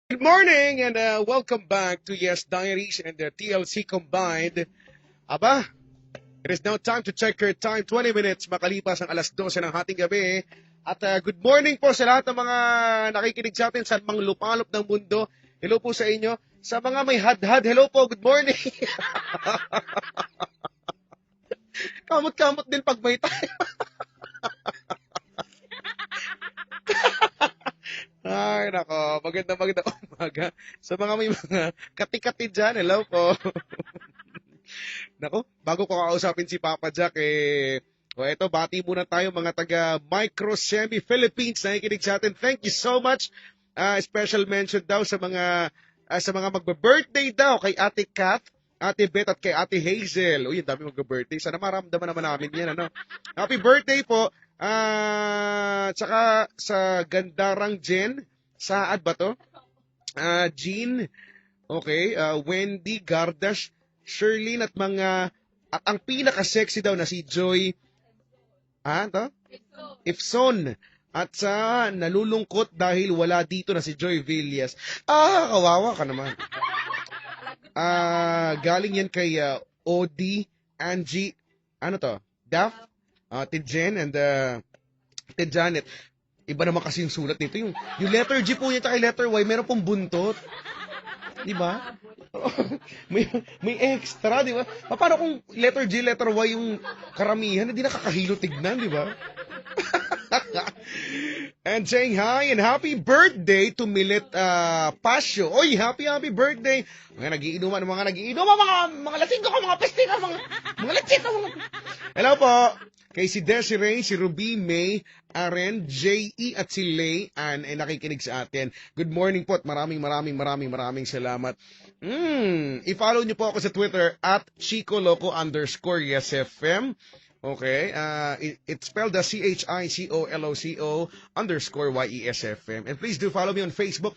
Good morning and welcome back to Yes Diaries and TLC combined. Aba, it is now time to check your time. 20 minutes makalipas ang alas 12 ng hating gabi. At good morning po sa lahat ng mga nakikinig sa atin sa mga lupalop ng mundo. Hello po sa inyo. Sa mga may hadhad, hello po, good morning. Kamot-kamot din pag may tayo. Ay, nako. Maganda umaga. Sa mga may mga kati-kati dyan, hello po. Nako, bago ko kausapin si Papa Jack, eto, bati muna tayo mga taga Micro Semi Philippines na nakikinig sa atin. Thank you so much. Special mention daw sa mga magbe-birthday daw kay Ate Kat, Ate Beth at kay Ate Hazel. Uy, ang dami magbe-birthday. Sana maramdaman naman namin yan, ano? Happy birthday po. Tsaka sa Gandarang Jen, Saad ba to? Jean, okay, Wendy, Gardash, Sherlyn at ang pinaka-sexy daw na si Joy, to? Ifson. At sa nalulungkot dahil wala dito na si Joy Villas. Kawawa ka naman. Galing yan kay Odi, Angie, ano to? Daph, Ate Jen and Ate Janet. Iba naman kasi yung sulat nito. Yung letter G po niya kay letter Y, meron pong buntot. Di ba? may extra, di ba? Paano kung letter G, letter Y yung karamihan, hindi nakakahilo tignan, di ba? And saying hi and happy birthday to Milet Pasio. Oy, happy birthday. Mga nagiinuman, mga lasing ko, mga pesting, mga latsit. Hello po. Kay si Desiree, si Ruby, May, Aren, J.E. at si Lay Ann ay nakikinig sa atin. Good morning po at maraming salamat. I-follow niyo po ako sa Twitter at ChicoLoco_YesFM. Okay, it's spelled as CHICOLOCO_YESFM. And please do follow me on Facebook.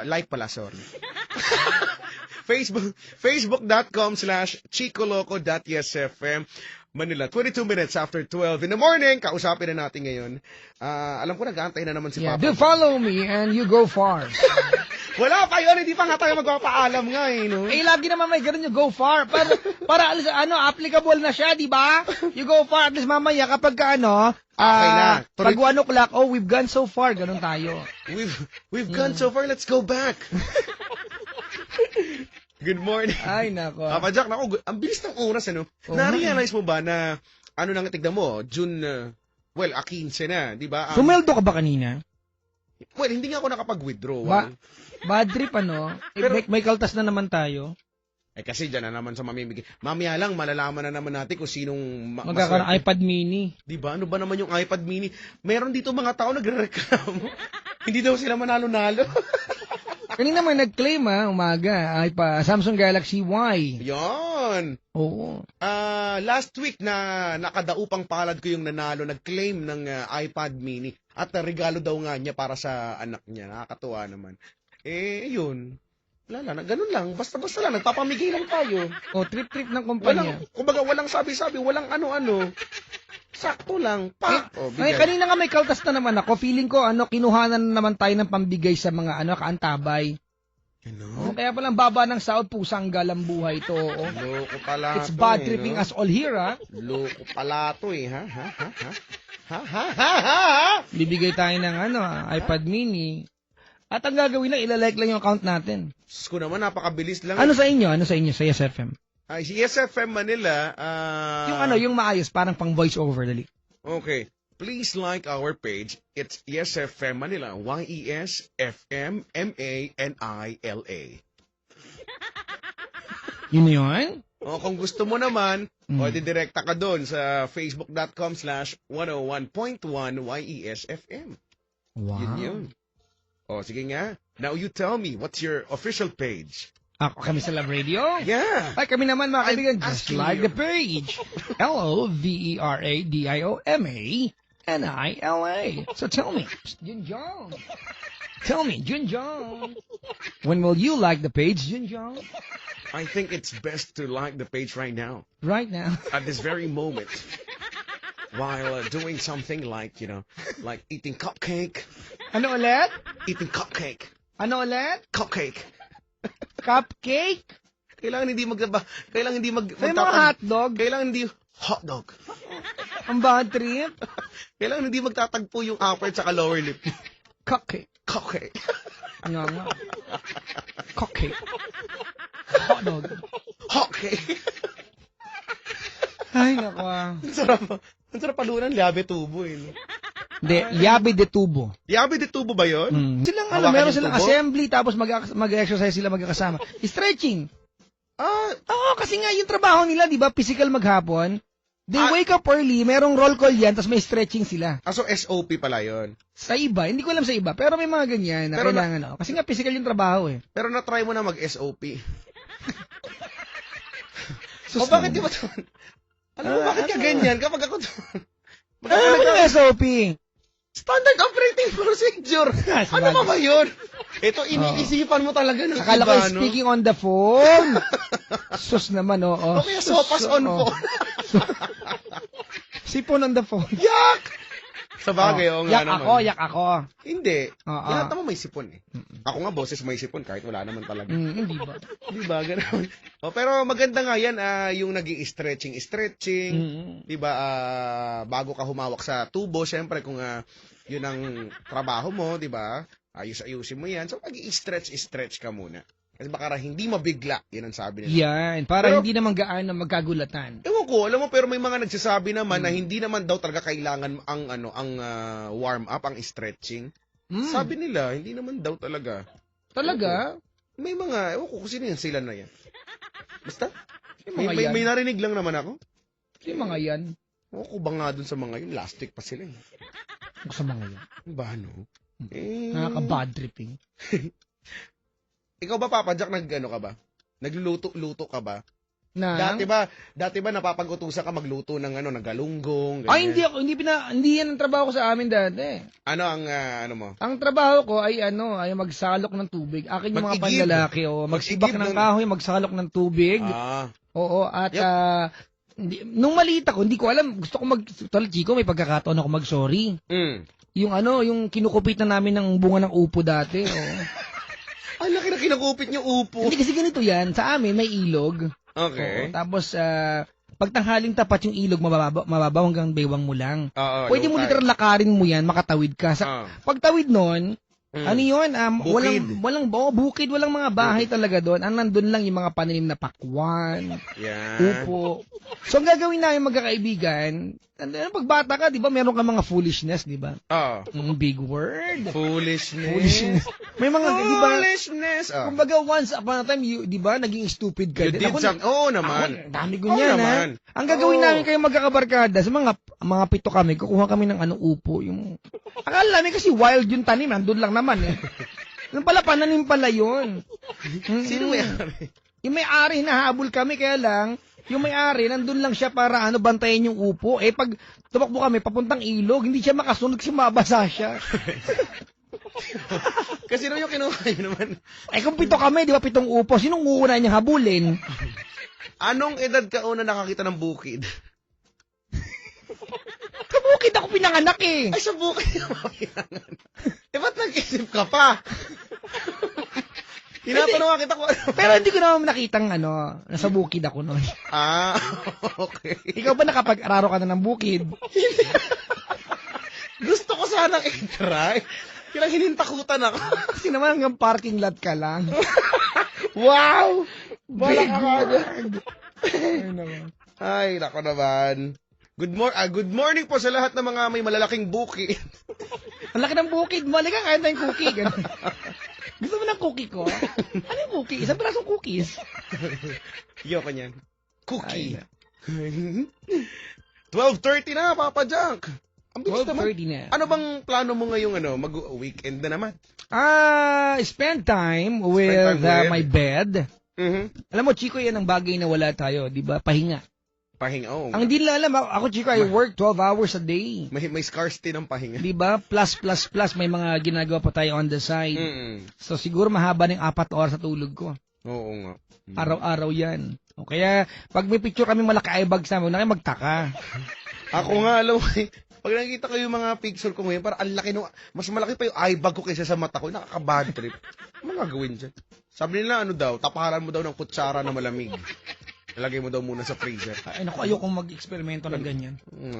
Like pala, sorry. Facebook.com/chicoloco.yesfm. Manila, 22 minutes after 12 in the morning. Kausapin na natin ngayon. Alam ko nag-aantay na naman si Papa. Do follow me and you go far. Wala pa yun, hindi pa nga tayo magpapaalam nga no? Lagi naman may ganun yung go far. Para applicable na siya, di ba? You go far. At least mamaya kapag okay na. Pag 1 o'clock, we've gone so far. Ganun tayo. We've gone so far, let's go back. Good morning. Ay, nako. Papa Jack, ang bilis ng oras, ano? Na-realize mo ba na, nang tignan mo, June, 15 na, di ba? Sumeldo ka ba kanina? Well, hindi nga ako nakapag-withdraw. Bad trip, ano? Pero, may kaltas na naman tayo. Kasi dyan na naman sa mamimigay. Mamaya lang, malalaman na naman natin kung sinong magkakaroon iPad mini. Di ba? Ano ba naman yung iPad mini? Meron dito mga tao nagre-reklamo. Hindi daw sila manalo-nalo. Kanina may nag-claim umaga, Samsung Galaxy Y. Yon. Oo. Last week na nakadaupang palad ko yung nanalo, nag-claim ng iPad mini. At regalo daw nga niya para sa anak niya. Nakakatuwa naman. Yun. Wala na, ganun lang. Basta-basta lang, nagpapamigay lang tayo. Trip-trip ng kumpanya. Kumbaga, walang sabi-sabi, walang ano-ano. Sakto lang. Kanina nga may kaltas na naman ako. Feeling ko, kinuhanan na naman tayo ng pambigay sa mga, kaantabay. Kaya palang baba ng sahod, pusang galang buhay to. Loko pala. It's bad tripping us all here, ha? Loko pala to, Bibigay tayo ng, iPad mini. At ang gagawin lang, ilalike lang yung account natin. Ko naman, napakabilis lang. Ano sa inyo? Sa YesFM? Si YesFM Manila, yung maayos, parang pang voice over, dali. Okay. Please like our page. It's YesFM Manila. YesFMManila. Yun? Kung gusto mo naman, pwede direkta ka doon sa facebook.com/101.1 YesFM. Wow. Yun. Sige nga. Now you tell me, what's your official page? Kami sa Love Radio? Yeah. Ay, kami naman mga kaibigan, just like you. the page. LOVERADIOMANILA. So tell me, Junjong. Tell me, Junjong. When will you like the page, Junjong? I think it's best to like the page right now. Right now. At this very moment. While doing something like, like eating cupcake. Ano ulit? Eating cupcake. Ano ulit? Cupcake. Cupcake? Kailangan hindi Sa mga hotdog? Kailangan hindi hotdog. Ang bad trip? Kailangan hindi magtatagpo yung upper at lower lip. Cupcake. Cupcake. Nga. Cupcake. Hotdog. Cupcake. Ay, naku. Ang sarap palunan, liabe tubo eh. Hindi, yabe de tubo. Liabe de tubo ba yun? Silang Hawakan meron yung silang tubo? assembly, tapos mag-exercise sila magkakasama. Stretching. Oo, kasi nga yung trabaho nila, di ba, physical maghapon. They wake up early, merong roll call yan, tapos may stretching sila. So SOP pala yun. Sa iba, hindi ko alam sa iba, pero may mga ganyan na Pero kailangan. Kasi nga physical yung trabaho eh. Pero na-try mo na mag-SOP. Sus, bakit di ba ito? Alam mo, bakit ka ganyan kapag ako doon? Ano yung SOP? Standard operating procedure. Ano ba yun? Ito, iniisipan mo talaga ng Akala ko speaking on the phone. Sus naman, oo. Okay, sopas on phone. Sipon on the phone. Yak! Sa bagay, nga naman. Yak ako. Hindi. Oo. Lahat naman may sipon eh. Ako nga, boses may sipon kahit wala naman talaga. Hindi ba? Di ba? Ganun. Pero maganda nga yan, yung nag-i-stretching. Di ba? Bago ka humawak sa tubo, syempre kung yun ang trabaho mo, di ba? Ayusin mo yan. So, nag-i-stretch ka muna. Kasi baka hindi mabigla. Yan ang sabi nila. Yan. Para hindi naman gaano magkagulatan. Ewan ko, alam mo, pero may mga nagsasabi naman na hindi naman daw talaga kailangan ang warm up, ang stretching. Sabi nila, hindi naman daw talaga. Talaga? May mga, ewan ko kung sino yan, sila na yan. Basta, mga may narinig lang naman ako. Yung mga yan. Ewan ko ba nga dun sa mga yun, plastic pa sila eh. Sa mga yan. Ba, no? Nakaka-bad tripping. Ikaw ba, Papa Jack, ka ba? Nagluluto-luto ka ba? Na? Dati ba napapag-utusan ka magluto ng galunggong? Ay, hindi yan ang trabaho ko sa amin dati. Ano ang, ano mo? Ang trabaho ko ay ay magsalok ng tubig. Akin yung mga Mag-igib. panlalaki, magsibak ng kahoy, magsalok ng tubig. Oo, at nung maliit ako, hindi ko alam, gusto ko Chico, may pagkakataon ako mag-sorry. Yung kinukupit na namin ng bunga ng upo dati. Ay, laki na kinakupit niyo upo. Hindi kasi ganito yan, sa amin may ilog. Okay. Tapos, pagtanghaling tapat yung ilog, mababaw hanggang baywang mo lang. Pwede mo literal lakarin mo yan, makatawid ka. Pagtawid nun, ano yun? Bukid, walang mga bahay talaga doon. Ang nandun lang yung mga pananim na pakwan, upo. So, ang gagawin namin magkakaibigan, pagbata ka, di ba, meron ka mga foolishness, di ba? Big word. Foolishness. May mga, di ba? Foolishness. Kumbaga, once upon a time, di ba, naging stupid ka din. Oo naman. Dami ko niyan, ha? Ang gagawin namin kayo magkakabarkada, sa mga pito kami, kukuha kami ng upo, yung... Akala namin kasi wild yung tanim, nandun lang naman, eh. Nung pala, pananim pala yun. Sino may-ari? Yung may-ari, nahabol kami, kaya lang, yung may-ari, nandun lang siya para bantayan yung upo. Pag tumakbo kami, papuntang ilog, hindi siya makasunod kasi mabasa siya. Kasi yung kinuha niyo naman. Kung pito kami, di ba, pitong upo, sinong uuna niya habulin? Anong edad ka una nakakita ng bukid? Sa bukid ako pinanganak eh. Ay, sa bukid ako pinanganak. Ba't nag-isip ka pa? Tinatanong kita ko ano. Pero hindi ko naman nakitang nasa bukid ako noon. Okay. Ikaw ba nakapag-araro ka na ng bukid? Gusto ko sanang i-try. Kailang hinintakutan ako. Kasi naman hanggang parking lot ka lang. Wow! Big word! Ay, nako naman. Good morning po sa lahat ng mga may malalaking bukid. Ang laki ng bukid. Mali ka, kaya tayong cookie. Gusto mo ng cookie ko? Ano yung cookie? Isang pirasong cookies. Iyo ka niyan. Cookie. 12:30 na, Papa Jack. Ang bilis naman. 12:30 na. Ano bang plano mo ngayong mag-weekend na naman? Spend time with my bed. Alam mo, Chico, yan ang bagay na wala tayo. Di ba? Pahinga. Pahinga, Ang hindi nila alam, ako, Chico, I work 12 hours a day. May scarcity ng pahinga. Di ba? Plus, may mga ginagawa pa tayo on the side. So, siguro mahaba ng 4 oras sa tulog ko. Oo nga. Araw-araw yan. O kaya, pag may picture kami malaki-eyebag sa amin, magtaka. Ako nga, alam mo, Pag nakikita ko yung mga picture ko ngayon, parang ang laki mas malaki pa yung eye bag ko kaysa sa mata ko. Nakaka-bad trip. Ano gagawin dyan? Sabi nila, taparan mo daw ng kutsara na malamig. Ilagay mo daw muna sa freezer. Ay, naku, ayokong mag-eksperimento ng ganyan.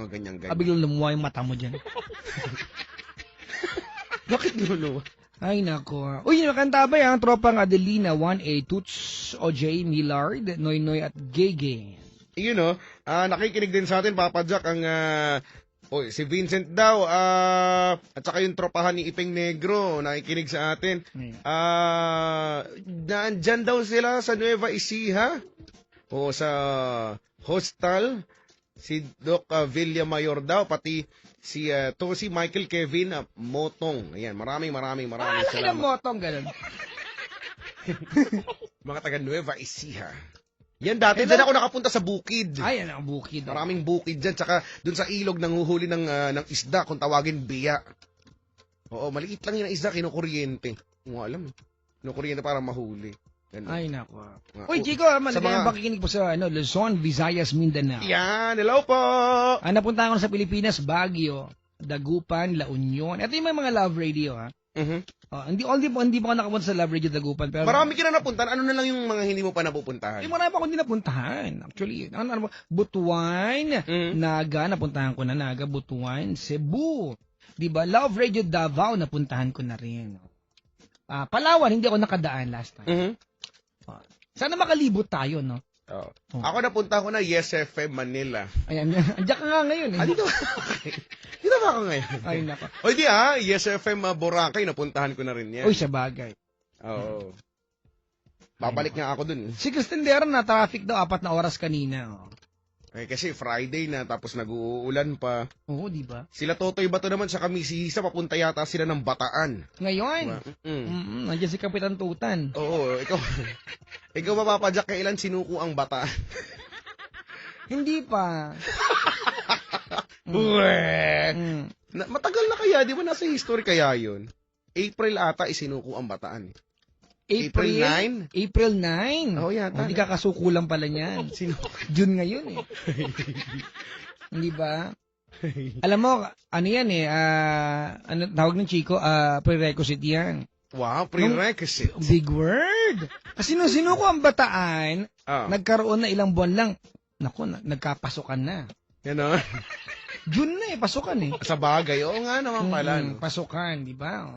Ganyan. Biglang lumuha yung mata mo dyan. Bakit luluwa? Ay, nako. Uy, nakanta ba yung tropang Adelina, 1A, Toots, OJ, Millard, Noy Noy at Gege? Nakikinig din sa atin, Papa Jack, ang si Vincent daw, at saka yung tropahan ni Ipeng Negro, nakikinig sa atin. Nandyan daw sila sa Nueva Ecija, o sa hostel, si Doc Villamayor daw, pati si Michael Kevin Motong. Ayan, maraming salamat. Motong, ganun. Mga taga Nueva Ecija. Yan, dati dyan ako nakapunta sa bukid. Ay, yan ang bukid. Maraming bukid dyan, tsaka dun sa ilog nanguhuli ng isda, kung tawagin biya. Oo, maliit lang yun ang isda, kinukuryente. Hindi mo alam. Kinukuryente para mahuli. Ganun. Ay, naku. Uy, Chico, malagay ang pakikinig po sa Luzon, Visayas, Mindanao. Yan, hello po! Napunta ko na sa Pilipinas, Baguio, Dagupan, La Union. Ito yung mga love radio, ha? Hindi pa ako nakapunta sa love radio Dagupan. Pero marami ka na napuntahan. Ano na lang yung mga hindi mo pa napupuntahan? Marami pa akong hindi napuntahan. Actually, Butuan, Naga, napuntahan ko na Naga, Butuan, Cebu. Diba? Love Radio Davao, napuntahan ko na rin. Palawan, hindi ako nakadaan last time. Sana makalibot tayo, no? Ako napunta ko na Yes FM Manila. Ayan, andiyan ka nga ngayon. Dito ba ako ngayon? Ay, nako. O di Yes FM Boracay, napuntahan ko na rin yan. Uy, sa bagay. Oo. Babalik nga ako dun. Si Cristendera na traffic daw, 4 na oras kanina. Kasi Friday na, tapos nag-uulan pa. Oo, di ba? Sila Totoy Bato naman sa Kamisihisa, papunta yata sila ng Bataan. Ngayon? Nandiyan si Kapitan Tutan. Oo, ikaw mapapadyak kailan sinuko ang Bataan? Hindi pa. Matagal na kaya, di ba nasa history kaya yun? April ata isinuko ang Bataan. April 9? April 9? Oo, yata. Hindi ka kasukulan pala niyan. June ngayon eh. Hindi ba? Alam mo, ano yan ano tawag ng Chico? Prerequisite yan. Wow, prerequisite. Big word. Kasi nung sinuko ang Bataan, nagkaroon na ilang buwan lang. Naku, nagkapasukan na. Yan June na pasukan eh. Sa bagay, oo nga naman pala. Pasukan, di ba?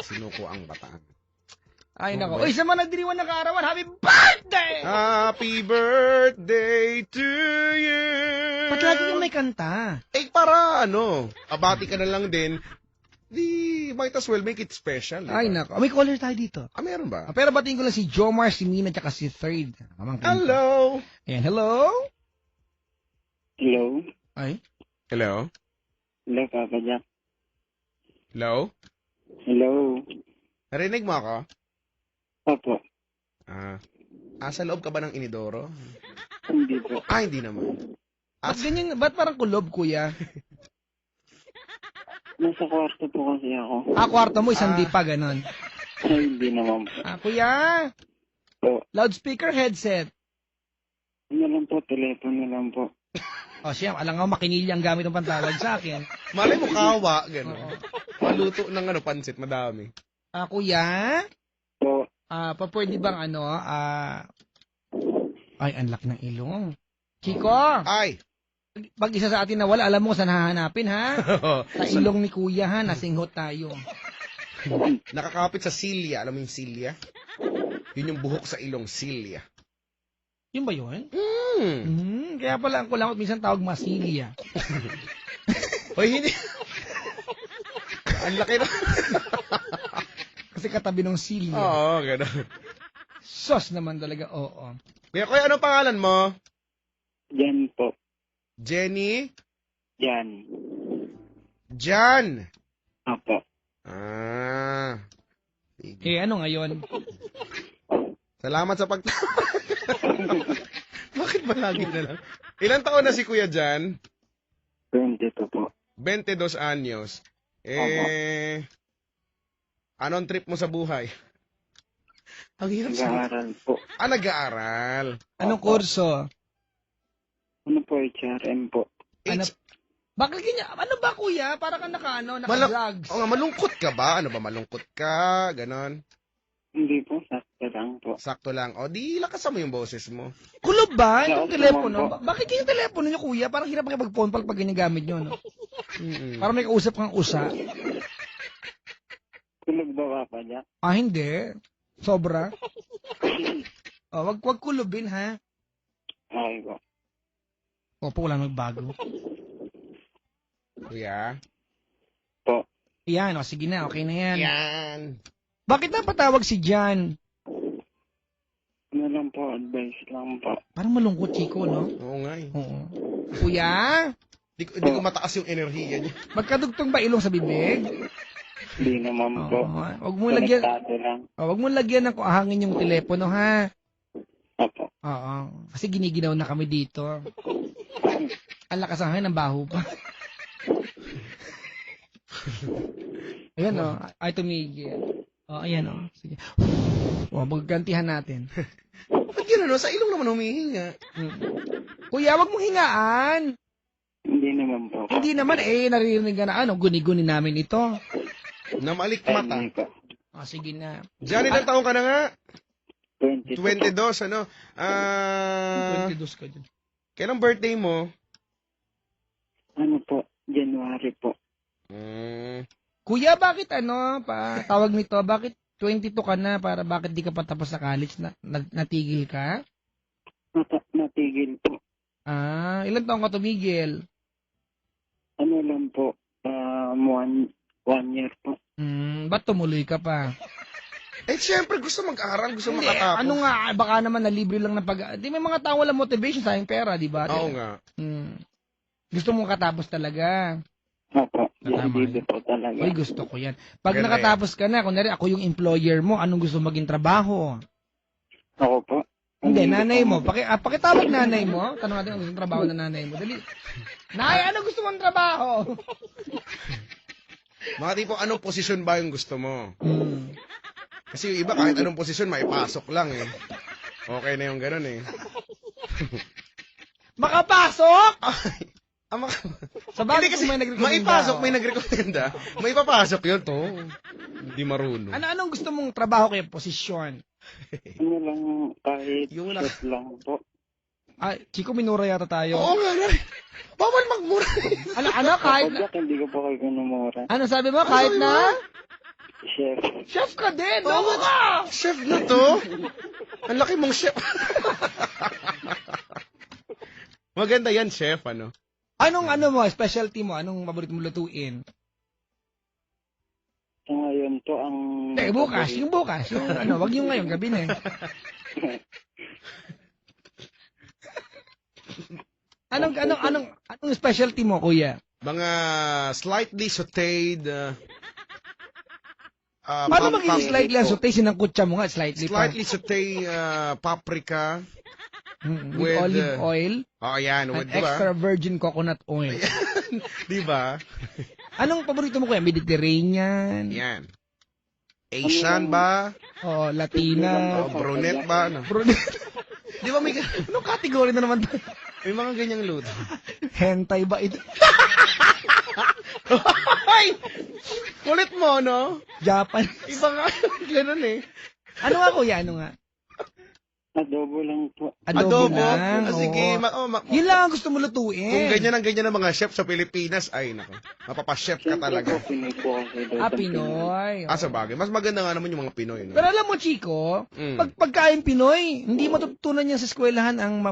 Sinuko ang Bataan. Ay, nako. Uy, sa mga nagdiriwan ng kaarawan, happy birthday! Happy birthday to you! Ba't lagi kang may kanta? Para abati ka na lang din. Might as well make it special. Diba? Ay, nako. May caller tayo dito. Meron ba? Pero batiin ko lang si Jomar, si Mina, tsaka si Third. Hello! Ayan, hello? Hello? Ay? Hello? Hello, Papa Jack. Hello? Hello? Narinig mo ako? Opo. Sa loob ka ba ng inidoro? Hindi po. Hindi naman. Ba't parang kulob, kuya? Nasa kwarto po kasi ako. Kwarto mo, isang dipa, ganon. Ay, hindi naman po. Kuya? Po. Loudspeaker, headset. Ano lang po, telepono lang po. Siya, alam nga, makinilya ang gamit ng pantawag sa akin. Malay mo, kawa, gano'n. Maluto ng pansit, madami. Kuya? Po. Pwede bang ay, ang laki ng ilong. Chico! Ay! Pag isa sa atin na wala, alam mo saan hahanapin, ha? Sa ilong ni kuya, ha? Nasinghot tayo. Nakakapit sa silya. Alam mo yung silya? Yun yung buhok sa ilong, silya. Yun ba yun? Kaya pala ang kulangot minsan tawag masilya. Hindi. Ang laki na. Kasi katabi ng silya. Oo, gano'n. Sos naman talaga, oo. Kuya, anong pangalan mo? Jan po. Jenny? Jan. Jan? Opo. Ano ngayon? Salamat sa Bakit ba lagi na lang? Ilan taon na si Kuya Jan? 22 po. 22 anyos. Anong trip mo sa buhay? Ang hirap Nag-aaral po. Nag-aaral. Anong kurso? Ano po, HRM po. Bakit ganyan? Ano ba, kuya? Para ka naka-drugs. O nga, malungkot ka ba? Ano ba, malungkot ka? Ganon. Hindi po, sakto lang po. Sakto lang. O, di lakasan mo yung boses mo. Kulob ba? Itong Oo, telepono? naman po. Bakit yung telepono niyo, kuya? Parang hirap kayo mag-phone pag ganyan gamit niyo, no? Parang may kausap kang usa. Kulog ba pa niya? Ah, hindi. Sobra. Wag kulubin, ha? Okay po. Opo, wala magbago. Kuya? Po. Yan, sige na, okay na yan. Yan. Bakit napatawag si Jan? Ano lang po, advice lang po. Parang malungkot, Chico, no? Oo nga eh. Oo. Kuya, Di ko mataas yung enerhiya niya. magkadugtong ba ilong sa bibig? Hindi naman po. Wag mo lagyan, Konektado lang. wag mo lagyan ng hangin yung telepono, ha? Opo. Oo. Kasi giniginaw na kami dito. Ang lakas ang hangin, ang baho pa. Ayan, ay tumigil. Ayan, sige. Maggantihan natin. Ba't yun sa ilong naman humihinga? Kuya, wag mong hingaan. Hindi naman po. Hindi naman, naririnig ka na, guni-guni namin ito. Na malikmata. Hindi po. Sige na. Diyan, ilang taong ka na nga? 22. 22, ano? 22 ka dyan. Kailang birthday mo? Ano po? January po. Kuya, bakit tawag nito, bakit 22 ka na, bakit di ka pa tapos sa college, natigil ka? Natigil po. Ilan taong ka tumigil? Ano lang po? 1 year po. Ba't tumuloy ka pa? Siyempre, gusto mag-aral, gusto Hindi, makatapos. baka naman na libre lang na di may mga tao walang motivation sa pera, di ba? Oo nga. Gusto mong katapos talaga. Opo. Tama Hindi po talaga. Uy, gusto ko yan. Pag Ganda nakatapos ka na, kunwari ako yung employer mo, anong gusto maging trabaho? Ako po. Hindi, nanay mo. Pakitawag nanay mo. Tanong natin anong gustong trabaho na nanay mo. Dali. Nay, ano gusto mong trabaho? Mga tipo, anong posisyon ba yung gusto mo? Kasi yung iba, kahit anong posisyon, maipasok lang eh. Okay na yung ganun eh. Makapasok? Sa bagay Hindi kasi, kung may nagrekomenda. maipasok, may nagrekomenda. May papasok yun to. Hindi marunong. Anong gusto mong trabaho kaya posisyon? Ano lang, kahit Yung chef lang po. Chico, minura yata tayo. Oo nga na. Bawal magmura. Kahit Opo, hindi ko po kayo kinumura. Ano sabi mo? Kahit na? Chef. Chef ka din! Oo Oo ka! Chef na to. Ang laki mong chef. Maganda yan, chef, ano? Anong specialty mo? Anong paborito mo lutuin? So ngayon po ang... Bukas. Yung bukas. Wag yung ngayon, gabi na eh. Anong specialty mo, kuya? Mga slightly sauteed. Paano magiging slightly ang sauté? Sinangkutsa mo nga, slightly Slightly sauteed paprika. With olive oil. Yan. And Diba? extra virgin coconut oil. Diba? Anong paborito mo, kuya? Mediterranean? Yan. Asian ba? Latina? Brunette ba? Ano? Brunette? Di ba may... Anong category na naman? May mga ganyang luto. Hentai ba ito? Ay! Kulit mo, no? Japan. Iba nga. Ganun eh. Ano nga, kuya? Ano nga? Adobo lang po. Adobo lang. Sige. Yun lang ang gusto mo lutuin. Kung ganyan ang mga chef sa Pilipinas, ay nako. Mapapachef ka talaga. Pinoy po kasi doon. Pinoy. Sa bagay. Mas maganda nga naman yung mga Pinoy. No? Pero alam mo, Chico, pagkain Pinoy, hindi matututunan yan sa eskwelahan ang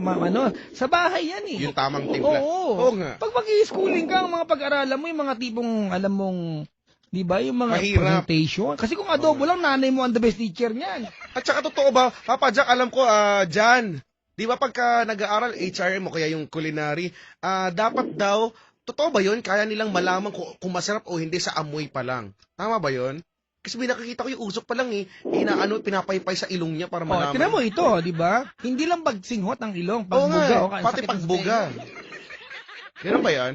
sa bahay yan eh. Yung tamang timpla. Oo nga. Pag mag-i-schooling ka, ang mga pag-aralan mo, yung mga tipong, alam mong, di ba, yung mga Mahirap. presentation. Kasi kung adobo lang, nanay mo ang the best teacher niyan. At saka totoo ba, Papa Jack, alam ko, Jan, di ba pagka nag-aaral, HRM o kaya yung culinary, dapat daw, totoo ba yun? Kaya nilang malaman kung masarap o hindi sa amoy pa lang. Tama ba yun? Kasi nakikita ko yung usok pa lang eh. Pinapaypay sa ilong niya para malaman. Tinan mo ito, di ba? Hindi lang pagsinghot ang ilong, pagbuga. Pati pagbuga. Ganun ba yan?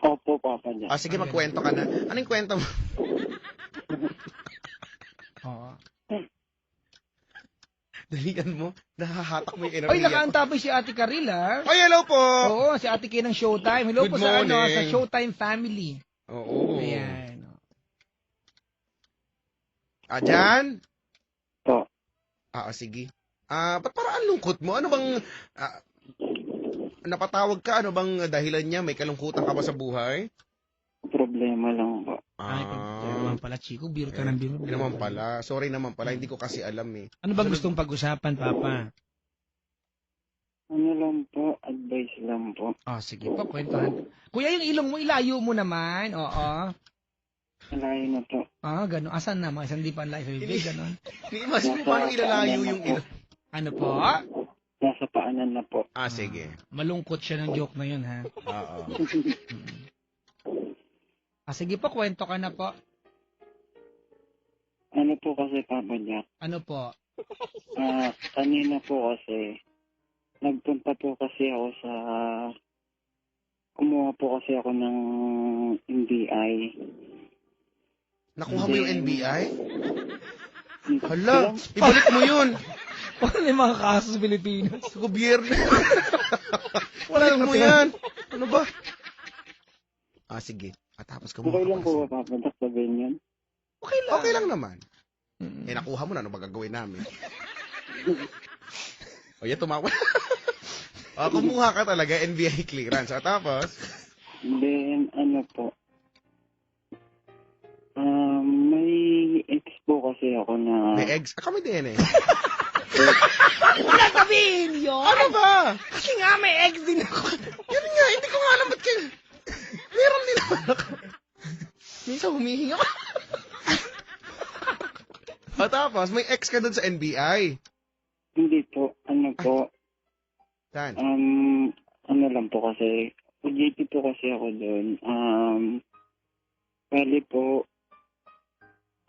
Opo, Papa niya. Sige, magkwento ka na. Anong kwento mo? Dalian mo, nahahatak mo yung Ay, enerhiya ko. nakaantabay si Ate Karil, ha? Ay, hello po! Oo, si Ate Kay ng Showtime. Hello Good po sa morning. sa Showtime family. Oo. Ayan. Dyan? Po. Sige. Ba't parang ang lungkot mo? Ano bang, napatawag ka? Ano bang dahilan niya? May kalungkutan ka ba sa buhay? Problema lang po. Ay, naman pala, Chico. Biro ka ng biro. Hindi naman pala. Sorry naman pala. Hindi ko kasi alam eh. Ano ba gustong pag-usapan, Papa? Ano lang po, advice lang po. Sige po, kwentuhan. Kuya, yung ilong mo, ilayo mo naman. Oo. Malayo na po. Gano'n. Asan na? Mga isang di pa ang life. Gano'n. Ni-imagine mo paano ilalayo yung ilo. Ano po? Nasa paanan na po. Sige. Malungkot siya ng joke na yun, ha? Oo. Sige po, kwento ka na po. Ano po kasi, Papa Jack? Ano po? Kanina po kasi, nagpunta po kasi ako sa, kumuha po kasi ako ng NBI. Nakuha mo yung NBI? Hala, ibalik mo yun. Wala na yung mga kaso sa Pilipinas. Sa gobyerno. Wala Ibalik mo yan. Ano ba? Sige. Tapos kumuha Okay ka lang po ba, Papa Jack, sabihin yun? Okay lang naman. Nakuha mo na. Ano magagawin namin? Yan, tumawa. Kumuha ka talaga, NBI clearance. Tapos? Then, ano po, may ex po kasi ako na... May eggs? Kami din eh. Wala sabihin yun! Ano ba? Kasi nga may ex din ako. Yun nga, hindi ko nga alam ba't kayo. Meron din ako. Minsan humihinga ako. Tapos, may ex ka dun sa NBI. Hindi po, ano po, Saan? ano lang po kasi, OJT po kasi ako doon. Bali po,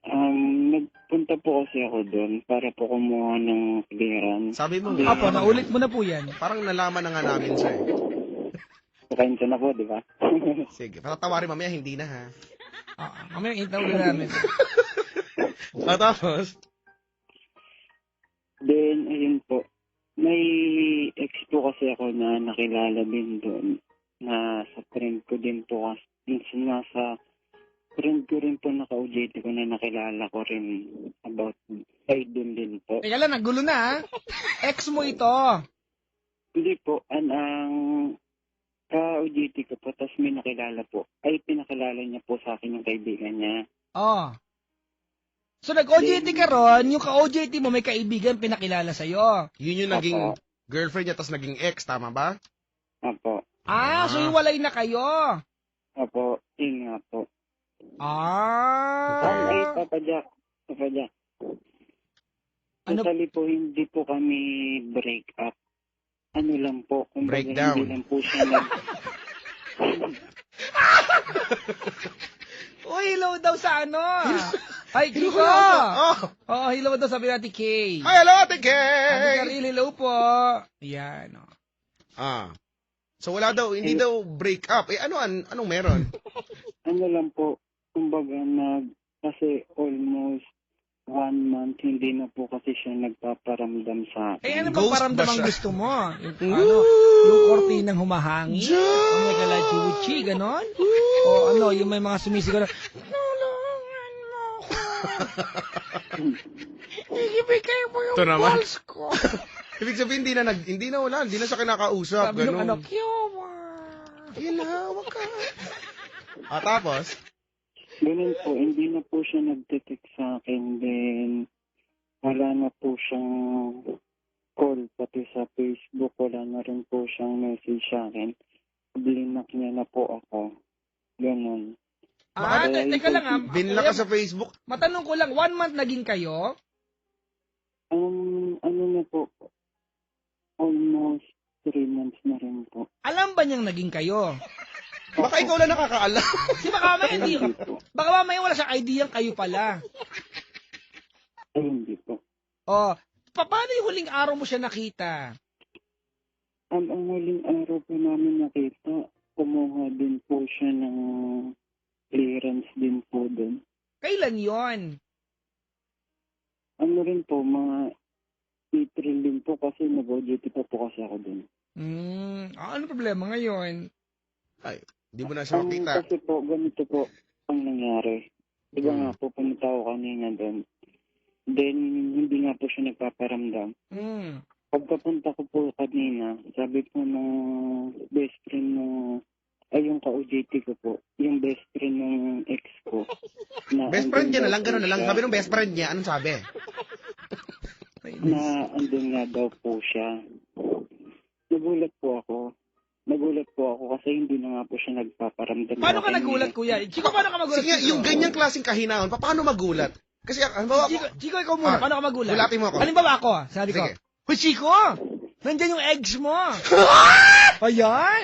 nagpunta po kasi ako doon para po kumuha ng clearance. Sabi mo, Apo, naulit mo na po yan. parang nalaman na nga namin siya eh. Kakainsa na po, di ba? Sige, patatawarin mamaya, hindi na ha. Mamaya intawag na namin. Tapos? Then, ayun po, may ex po kasi ako na nakilala din doon na sa friend ko din po kasi nasa friend ko rin po naka-OJT ko na nakilala ko rin about side din po. Teka lang, nagulo na ha. Ex mo ito. Hindi po, ang ka-OJT ko po, tapos may nakilala po. Ay, pinakilala niya po sa akin yung kaibigan niya. So, nag-OJT ka ron, yung ka-OJT mo may kaibigan pinakilala sa'yo. Yun yung naging girlfriend niya, tapos naging ex, tama ba? Apo. So hiwalay na kayo. Apo, yun nga po. Ah. Ay, Papa Jack. Ano? Totally po, hindi po kami break up. Ano lang po, kumbaga Breakdown. hindi lang po siya Uy, hello daw sa ano? Ay, Kiko! Oo, hello daw sabi natin Kay. Hi, hello, Ate Ate Kay! Karil, hello po. Yan. So wala daw, hindi daw break up. Anong meron? Ano lang po, kumbaga kasi almost 1 month, hindi na po kasi siya nagpaparamdam sa akin. Ano Ghost bang paramdam ba ang siya? gusto mo? Yung kortinang humahangin? O may kalachuchi, ganon? O yung may mga sumisigaw na, tulungan mo ko. Ibigay mo yung Ito naman. balls ko. Ibig sabihin, hindi na siya kinakausap. Sabi nung Ganun. anak, Yawa. Ginawa ka. Tapos? Ganun po, hindi na po siya nagtitik sa akin. Then, wala na po siyang call, pati sa Facebook, wala na rin po siyang message sa akin. Blinak niya na po ako. Ganun. Teka lang Binla ka sa Facebook? Matanong ko lang, 1 month naging kayo? Ano na po, almost 3 months na rin po. Alam ba niyang naging kayo? Baka ikaw lang nakakaalam. Baka mamaya wala siyang idea kayo pala. Ay, hindi po. Paano yung huling araw mo siya nakita? Ang huling araw po namin nakita, kumuha din po siya ng clearance din po doon. Kailan yon? Ano rin po, mga April din po kasi nag-OJT pa po kasi ako dun. Ano problema ngayon? Ay, di mo na siya makita. Kasi po, ganito po ang nangyari. Diba nga po, pumunta ako kanina dun. Then, hindi nga po siya nagpaparamdam. Pagkapunta ko po kanina, sabi po ng best friend yung ka-OJT ko po, yung best friend ng ex ko. Best friend niya na lang, gano'n na lang. Sabi ng best friend niya, anong sabi? Na andun nga daw po siya. Nagulat po ako kasi hindi na nga po siya nagpaparamdam. Paano ka nagulat, kuya? Chico, paano ka magulat? Sige, yung ganyang klaseng kahinaon, paano magulat? Kasi, Chico, ikaw muna, paano ka magulat? Gulatin mo ako. Halimbawa ako, sabi ko, Sige. Hoy, Chico! Nandiyan yung eggs mo! Ayan!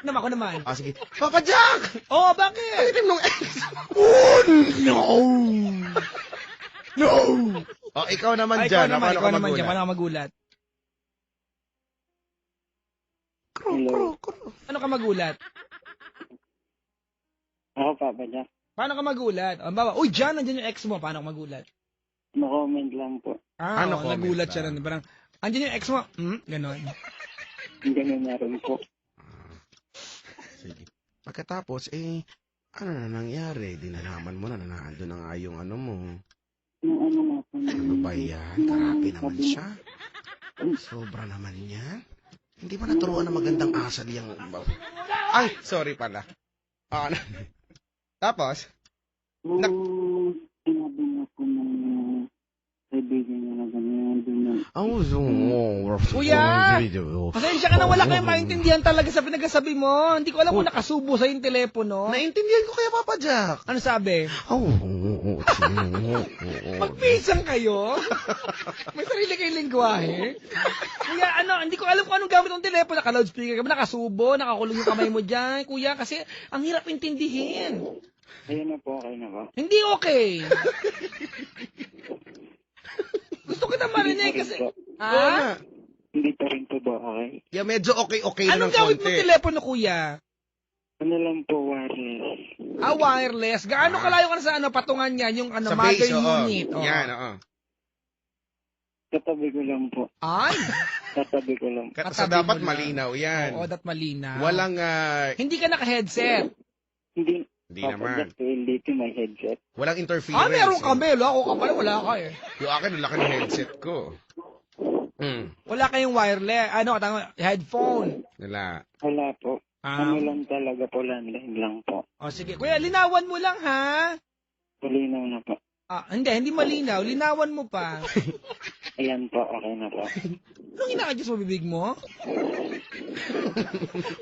Ako naman. Sige. Papa Jack! Bakit? Ang itim nung eggs. No! No! Ikaw naman Ikaw dyan. naman dyan. Paano ka magulat? Hello? Paano ka magulat? Ako, Papa Jack. Paano ka magulat? Uy, dyan, nandiyan yung ex mo. Paano ka magulat? No-comment lang po. Ano comment nagulat lang? siya rin. Parang, andyan yung ex mo. Ganon. Ganun na rin po. Sige. Pagkatapos, ano na nangyari? Di nalaman mo na nandun na nga yung ano mo. Yung ano nga po. Ano ba yan? Grabe naman siya. Sobra naman yan. Hindi ba naturuan na magandang asal yung... Ay, sorry pala. Tapos? Sinabi niya po ng kaibigan niya na gano'n. Kuya! Pasensya ka na, wala kayong maintindihan talaga sa pinagsasabi mo. Hindi ko alam kung nakasubo sa yung telepono. Naintindihan ko kaya, Papa Jack. Ano sabi? Magpisang kayo? May sarili kayong lingwahe? Kuya, hindi ko alam kung anong gamit ng telepono. Naka-loudspeaker ka ba? Nakasubo? Nakakulong yung kamay mo dyan? Kuya, kasi ang hirap intindihin. Ayun na po, okay na ba? Hindi okay. Gusto kita marinig kasi... Ha? Hindi pa rin po ba okay? Yeah, medyo okay na ng Anong gawin mo konti. telepono, kuya? Ano lang po, wireless. Wireless. Gaano kalayo ka na sa patungan niyan, yung Sa mother base, unit? Yan, Katabi ko lang po. Ay! Katabi ko lang. Sa dapat malinaw yan. Oo, dapat malinaw. Walang, Hindi ka naka-headset. Hindi naman. Dito may headset. Walang interference. Meron ka, Mel. Ako ka pala, wala ka eh. Yung akin, ang laki ng headset ko. Wala kayong wireless, headphone. Wala po. Ano lang talaga po, landline lang po. Sige. Kuya, linawan mo lang, ha? Malinaw na po. Hindi malinaw. Linawan mo pa. Ayan po, okay na po. Anong ina-adjust mo bibig mo?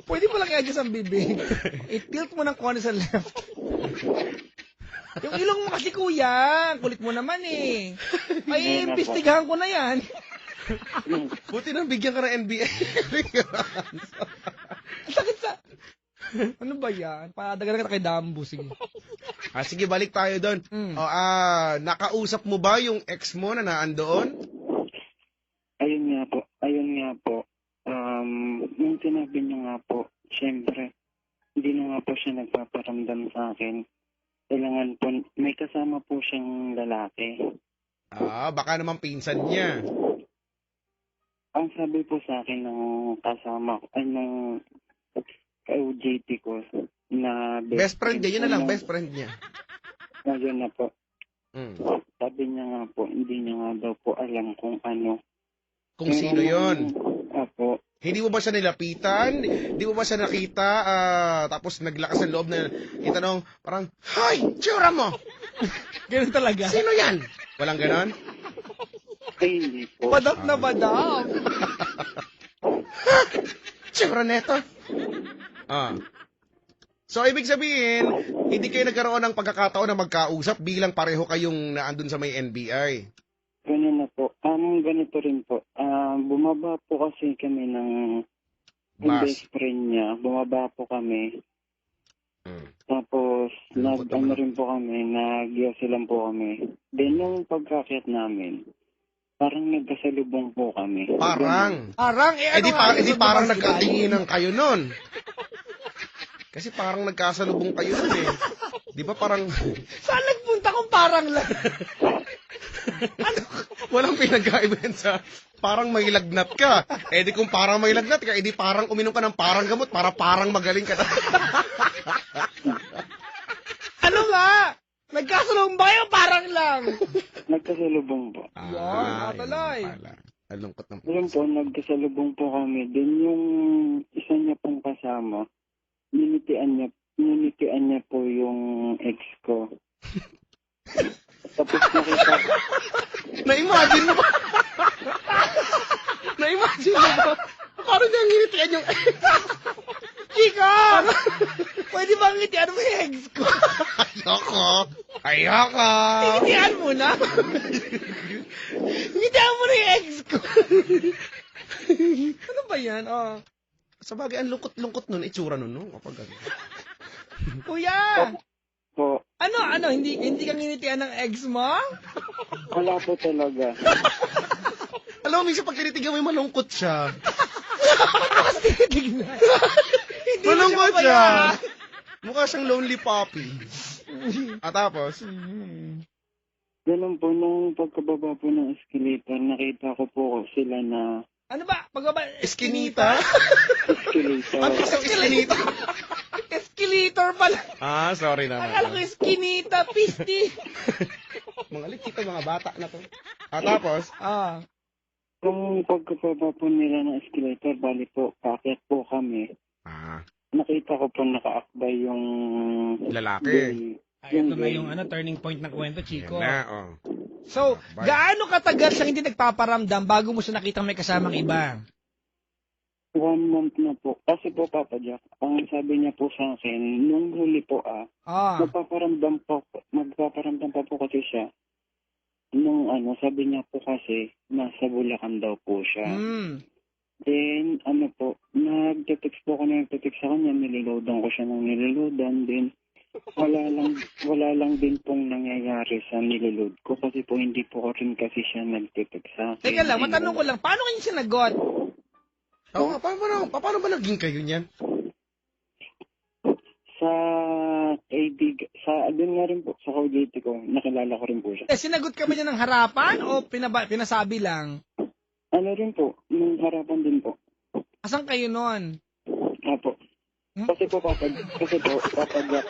Pwede mo lang i-adjust ang bibig. I-tilt mo ng konti sa left. Yung ilong mo kasi, kuya. Kulit mo naman eh. Ay, imbestigahan ko na yan. Buti nang bigyan ka ng NBA. Sakit sa... Ano ba yan? Padagalan ka kay Dambo, sige. Sige, balik tayo doon. Nakausap mo ba yung ex mo na naandoon? Ayun nga po. Yung sinabi niya nga po, syempre, hindi na nga po siya nagpaparamdam sa akin. Kailangan po, may kasama po siyang lalaki. Baka naman pinsan niya. Ang sabi po sa akin ng kasama ko, ng ka-OJT ko na best friend niya, yun na lang, best friend niya. Ngayon na po. Sabi niya nga po, hindi niya nga daw po alam kung ano. Kung sino yun. Apo. Hindi mo ba siya nilapitan? Hindi mo ba siya nakita? Tapos naglakas ang loob na itanong, parang, "Hoy, tsura mo!" Ganun talaga. Sino yan? Walang ganon? Ay, hindi po. Badap na badap. Tsura neto. So, ibig sabihin, hindi kayo nagkaroon ng pagkakataon na magkausap bilang pareho kayong naandun sa may NBI. Ganun na po. Ganito rin po. Bumaba po kasi kami ng best friend niya. Bumaba po kami. Tapos, rin po kami, nag-yosi lang po kami. Then, nung pagkakyat namin, parang nagkasalubong po kami. Parang? Parang nagkatinginan kayo nun. Kasi parang nagkasalubong kayo nun eh. Di ba parang... Saan nagpunta kung parang lang? Walang pinagkaiban sa parang may lagnat ka. Eh di kung parang may lagnat ka, eh di parang uminom ka ng parang gamot para parang magaling ka na. Ano nga? Nagkasalubong ba kayo? Parang lang. Nagkasalubong po. Natuloy. Alungkot ng Alam po, nagkasalubong po kami. Then yung isa niya pong kasama, ninitian niya po yung ex ko. Tapos nakita, Na-imagine mo ba? Na-imagine mo ba? Parang niyang nginitian yung Chico! Pwede bang ngitian mo yung ex ko? Ayoko! Ngitian mo na? Ngitian mo na yung ex ko. Ano ba yan? Sa bagay, ang lungkot-lungkot nun, itsura nun, no? Kapag ano. Kuya! po, Ano? Hindi ka nginitian ng ex mo? wala po talaga. Alam mo, minsan pag tinitigan mo, malungkot siya. Tignan. Hindi mo Malungkot siya siya. mapayahan. Mukha siyang lonely puppy. Tapos? Ganun po, nung pagkababa po ng escalator, nakita ko po sila na Ano ba? Pagbaba? Eskinita? escalator. Ano sa eskinita? Escalator pala. Sorry naman. Akala ko eskinita, pisti. Mga likita, mga bata na to. Tapos? Nung pagkababa po nila ng escalator, bali po, paakyat po kami. Nakita ko po nakaakbay yung Lalaki. Ay, ito na yung turning point ng kwento, Chico. Yan na, So, gaano katagal siyang hindi nagpaparamdam bago mo siya nakitang may kasamang iba? 1 month na po. Kasi po, Papa Jack, ang sabi niya po sa akin, nung huli po magpaparamdam pa po kasi siya. Nung sabi niya po kasi, nasa Bulacan daw po siya. Then, nagte-text po ako sa kanya, nililoadan ko siya ng nililoadan. Then, wala lang din pong nangyayari sa niliload ko kasi po hindi po ko rin kasi siya nagte-text sa akin. Teka lang, matanong ko lang, paano kayo sinagot? Paano ba naging kayo niyan? Doon nga rin po, sa Cavite ko, nakilala ko rin po siya. Sinagot ka ba niya ng harapan o pinasabi lang? Ano rin po, nung harapan din po. Asan kayo nun? Apo. Kasi po, Papa Jack.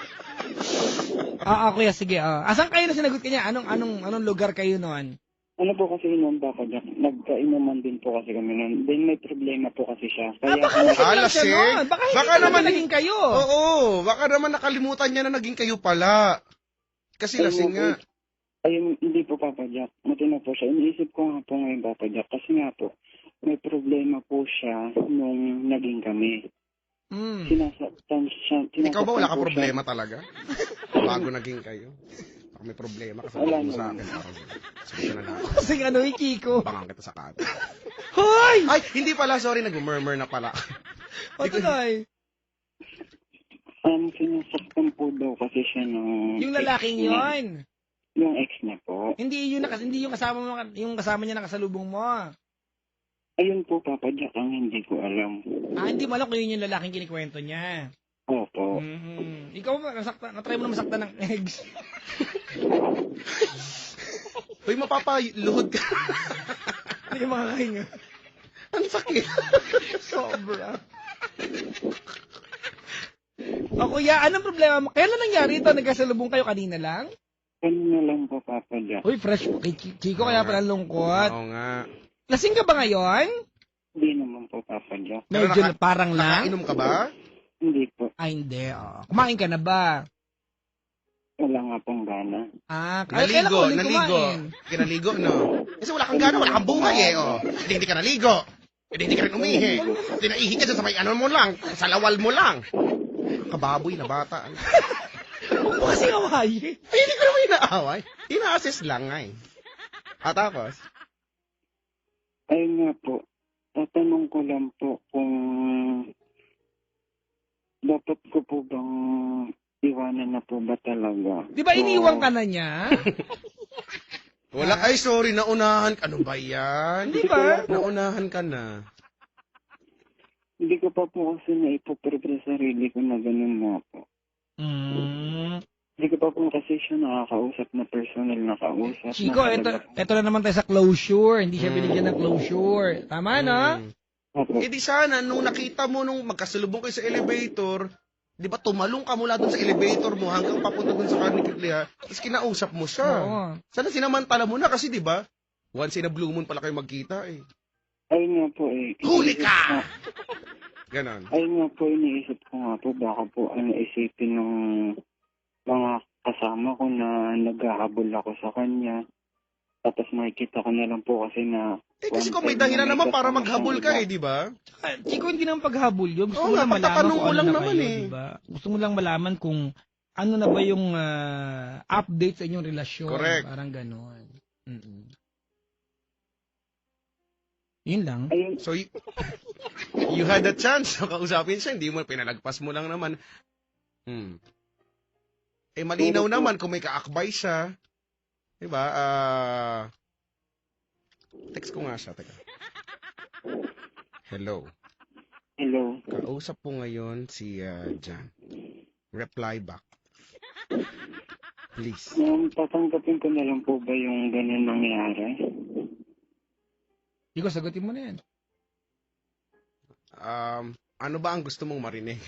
Kuya, sige. Asan kayo na sinagot ka niya? Anong lugar kayo nun? Ano po kasi noon, Papa Jack, nagkainuman din po kasi kami noon. Then may problema po kasi siya. Kaya baka lasing siya nun. Baka hindi naman naging kayo. Oo, baka naman nakalimutan niya na naging kayo pala. Kasi lasing nga. Ayun, hindi po, Papa Jack. Matino po siya. Iniisip ko nga po ngayon, Papa Jack. Kasi nga po, may problema po siya nung naging kami. Sinasaktan siya. Ikaw ba wala ka problema talaga? Bago naging kayo? Ako may problema kasi mo sa akin. Sige na lang. Kasi Kiko. Bangang kita sa kata. Hoy! Ay, hindi pala. Sorry, nag-murmur na pala. Tuloy. Sinasaktan po daw kasi siya ng... Yung lalaking yon. Yung ex niya po. Hindi yung kasama niya nakasalubong mo. Ayun po, Papa Jack, ang hindi ko alam. Hindi mo alam kung yun yung lalaking kinikwento niya. Opo. Ikaw ba, natry mo na masaktan ng eggs? Uy, mapapaluhod ka. Hindi ka makakahinga. Ang sakit. Sobra. Kuya, anong problema mo? Kailan nangyari ito? Nagkasalubong kayo kanina lang? Kanina lang po, Papa Jack. Uy, fresh po kay Chico, kaya pala lungkot. Oo nga. Lasing ka ba ngayon? Hindi naman po, Papa Jack. Medyo parang lang. Nakainom ka ba? Hindi po. Hindi. Kumain ka na ba? Wala nga pong gana. Kinaligo, no? Kasi wala kang gana, wala kang buhay, Hindi ka naligo. Hindi ka rin umihi. Hindi naihi ka dyan sa may mo lang, sa lawal mo lang. Kababoy na bata. Huwag kasi away. Hindi ko naman inaaway. Ina-assess lang nga tapos? Ayun nga po, tatanong ko lang po kung dapat ko po bang iwanan na po ba talaga? Di ba iniwan ka na niya? Wala, sorry, naunahan. Ano ba yan? Di ba? Naunahan ka na. Hindi ko pa po kasi naipoprepare sa sarili ko na ganun nga po. Hindi ko pa po kasi siya nakakausap na personal na kausap. Chico, ito na naman tayo sa closure. Hindi siya binigyan ng closure. Tama, no? Opo. Eh di sana, nung nakita mo nung magkasalubong kayo sa elevator, di ba tumalong ka mula dun sa elevator mo hanggang papunta dun sa Carniclia, tapos kinausap mo siya. Oo. Sana sinamantala mo na kasi di ba? Once in a blue moon pala kayo magkita eh. Ayun nga po eh. Huli ka! Ganon. Ayun nga po, iniisip ko nga po, baka po isipin ng mga kasama ko na naghahabol ako sa kanya. Tapos makikita ko na lang po kasi na... Eh kasi kung may dahilan naman para maghabol ka eh, di ba? Chico, hindi naman paghabol yun. Gusto Oo mo nga, lang malaman pagtatanong kung mo ano lang na naman kayo, eh. diba? Gusto mo lang malaman kung ano na ba yung update sa inyong relasyon. Correct. Parang gano'n. Yun lang. Ayun, So, you had a chance na kausapin siya, hindi mo, pinalagpas mo lang naman. Eh, malinaw naman kung may kaakbay siya. Diba? Text ko nga siya, teka. Hello. hello. Kausap po ngayon si Jan. Reply back. Please. Tatanggapin ko na lang po ba yung ganun nangyari? Chico, sagutin mo na yan. Ano ba ang gusto mong marinig?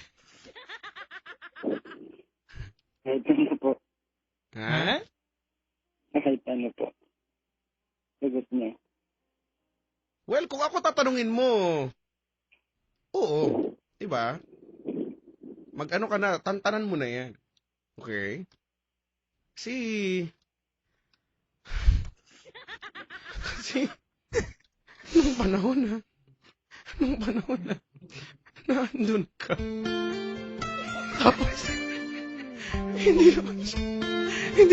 Kahit ano po. Ha? Kahit ano po. Sagot niya. Well, kung ako tatanungin mo, oo. Diba? Mag-ano ka na, tantanan mo na yan. Okay? Kasi, nung panahon na, nandun ka. Tapos, hindi naman siya yung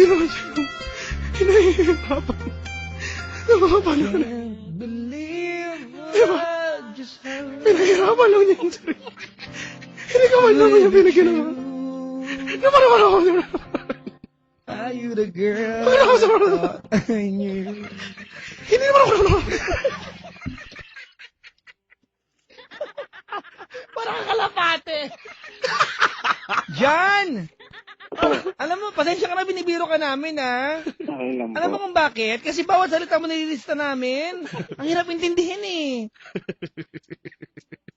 hinahihirapan. Sa mga panahon na, diba? Pinahirapan lang niya yung sarili. Hindi ka man naman yung pinaginawa. Naman ako. Are you the girl I knew? Hindi naman ako. Parang kalapate. Jan! Alam mo, pasensya ka na, binibiro ka namin, ha? Okay lang Alam mo po. kung bakit? Kasi bawat salita mo nililista namin. Ang hirap intindihin, eh.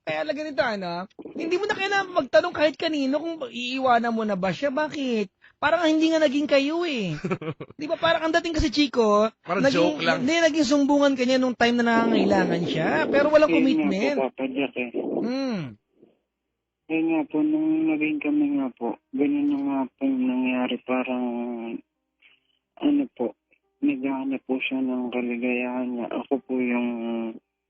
Kaya lang ganito, ano? Hindi mo na kailangan magtanong kahit kanino kung iiwanan mo na ba siya. Bakit? Parang hindi nga naging kayo, eh. Di ba parang ang dating kasi, Chico, Parang joke lang. Hindi, naging sumbungan kanya nung time na nangangailangan siya. Pero walang commitment. Nga po, Papa Jack eh. Ayun nga po, nung naging kami nga po, ganyan na nga po nangyari, parang, ano po, naghahanap po siya ng kaligayahan niya. Ako po yung...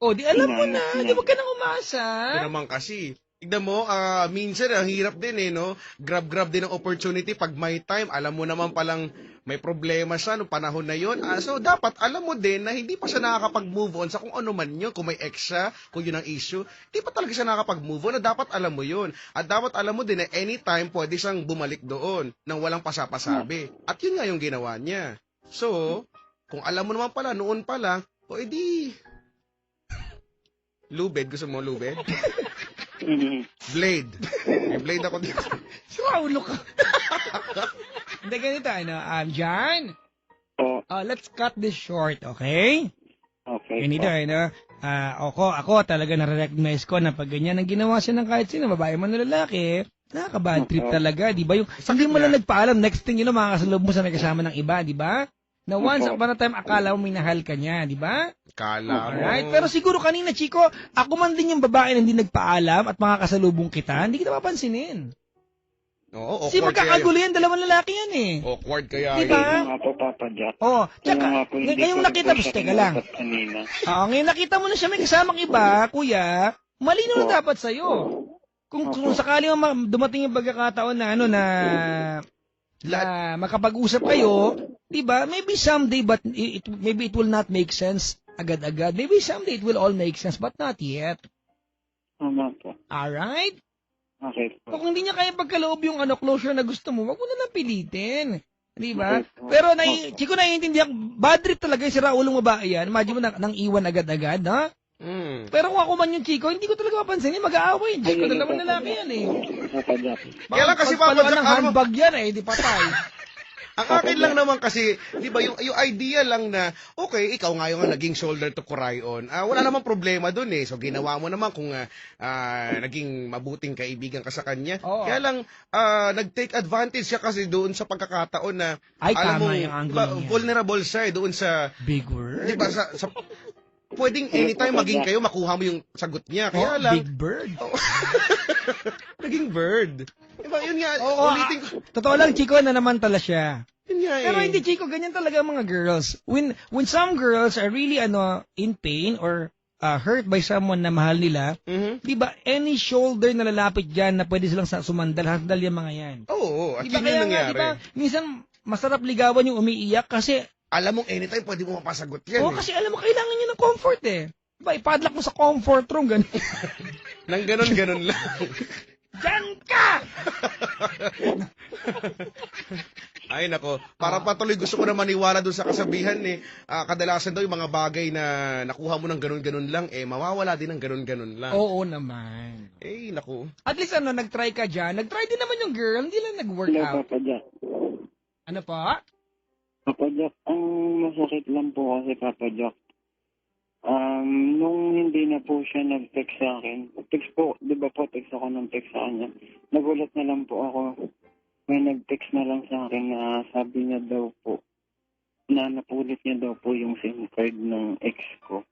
Oh, di alam mo na. Di wag ka nang umasa. Ito naman kasi. Tignan mo, minsan ang hirap din eh, no? Grab din ang opportunity pag may time. Alam mo naman palang may problema siya noong panahon na yon. So, dapat alam mo din na hindi pa siya nakakapag-move on sa kung ano man yun. Kung may ex siya, kung yun ang issue, hindi pa talaga siya nakakapag-move on na dapat alam mo yun. At dapat alam mo din na anytime pwede siyang bumalik doon nang walang pasapasabi. At yun nga yung ginawa niya. So, kung alam mo naman pala, noon pala, o edi... Lubed, gusto mo lubed? Blade. May blade ako dito. Suaulo ka. Hindi, ganito, ano, Jan, let's cut this short, okay? Okay. Ganito, ano, ako talaga nare-recognize ko na pag ganyan ang ginawa siya ng kahit sino, babae man o lalaki, nakaka-bad trip talaga, di ba? Yung, hindi mo lang nagpaalam, next thing you know, makakasalub mo sa may kasama ng iba, di ba? Na once upon a time, akala mo minahal ka niya, di ba? Kala mo. Alright, pero siguro kanina, Chico, ako man din yung babae na hindi nagpaalam at makakasalubong kita, hindi kita papansinin. Oo, Kasi awkward magkakagulo kaya yan, dalawang lalaki yan eh. Awkward kaya Di yun. ba? Ayun nga po, Papa Jack. Oh, tsaka, Ayun nga po, hindi ngayong ko nakita po mo, siya teka lang. kinausap kanina. Oo, ngayon nakita mo na siya may kasamang iba, kuya, malinaw na dapat sa'yo. Kung sakali dumating yung pagkakataon na ano na makapag-usap kayo, 'di ba? Maybe someday but maybe it will not make sense agad-agad. Maybe someday it will all make sense but not yet. Tama po. All right? Okay po. Kung hindi niya kaya pagkaloob yung closure na gusto mo, wag mo na lang pilitin. 'Di ba? Okay po. Pero Chico, naiintindihan, bad trip talaga yung si Raulong babae yan. Imagine mo nang iwan agad-agad, ha? Pero kung ako man yung Chico, hindi ko talaga mapansinin, mag-aaway. Diyos ko, dalawang lalaki yan eh. Papa Jack. Kaya lang kasi Pagpaluan Papa Jack, ng handbag yan eh, di patay. Ang akin lang naman kasi, di ba, yung idea lang na, okay, ikaw nga yung naging shoulder to cry on. Wala namang problema dun eh. So, ginawa mo naman kung naging mabuting kaibigan ka sa kanya. Oo. Kaya lang, nag-take advantage siya kasi doon sa pagkakataon na, Ay, alam mo, tama yung angle diba, niya. vulnerable siya doon sa, Big word. di ba, sa pwedeng anytime maging kayo, makuha mo yung sagot niya. Kaya lang, Big bird. naging bird. Diba, yun nga, ulitin ko. Totoo lang, Chico, na naman tala siya. Yun nga Pero hindi, Chico, ganyan talaga ang mga girls. When some girls are really in pain or hurt by someone na mahal nila, di ba, any shoulder na lalapit dyan na pwede silang handal yung mga yan. Oo, at Diba, yun yung nangyari. Diba, minsan, masarap ligawan yung umiiyak kasi, alam mo, anytime pwede mo mapasagot yan. kasi alam mo, kailangan niya ng comfort eh. Diba, ipadlock mo sa comfort room, ganun. Nang ganon lang. Diyan ka! Ay, nako. Para patuloy gusto ko na maniwala doon sa kasabihan eh. Kadalasan daw yung mga bagay na nakuha mo ng ganon-ganon lang, mawawala din ng ganon-ganon lang. Oo naman. Nako. At least nag-try ka dyan. Nag-try din naman yung girl, hindi lang nag-work Hello, out. Papa Jack. Ano pa? Papa Jack, ang masakit lang po kasi, Papa Jack. Nung hindi na po siya nag-text sa akin, text po, di ba po, text ako ng text sa kanya. Nagulat na lang po ako. May nag-text na lang sa akin na sabi niya daw po, na napulit niya daw po yung SIM card ng ex ko.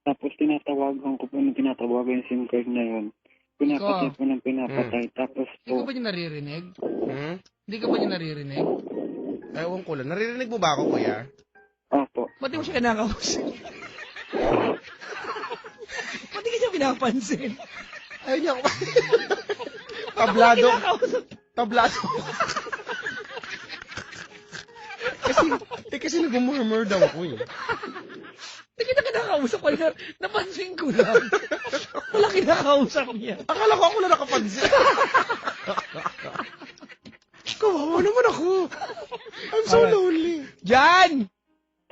Tapos tinatawagan ko po nung tinatawagan yung SIM card na yun. Pinapatay po ng pinapatay. Tapos Hindi ko po, ba niya naririnig? Hmm? Hindi ka ba niya naririnig? Ewan ko lang. Naririnig mo ba ako, kuya? opo. Ba't di mo siya kinakausap? Ba't di ka siya pinapansin? Ayaw niya ako. Tablado. Tablado. kasi nag-murmur daw ako eh. Hindi kita kinakausap ko. Napansin ko lang. Wala kinakausap niya. Akala ko na nakapansin. Kawawa naman ako. I'm so lonely. Jan!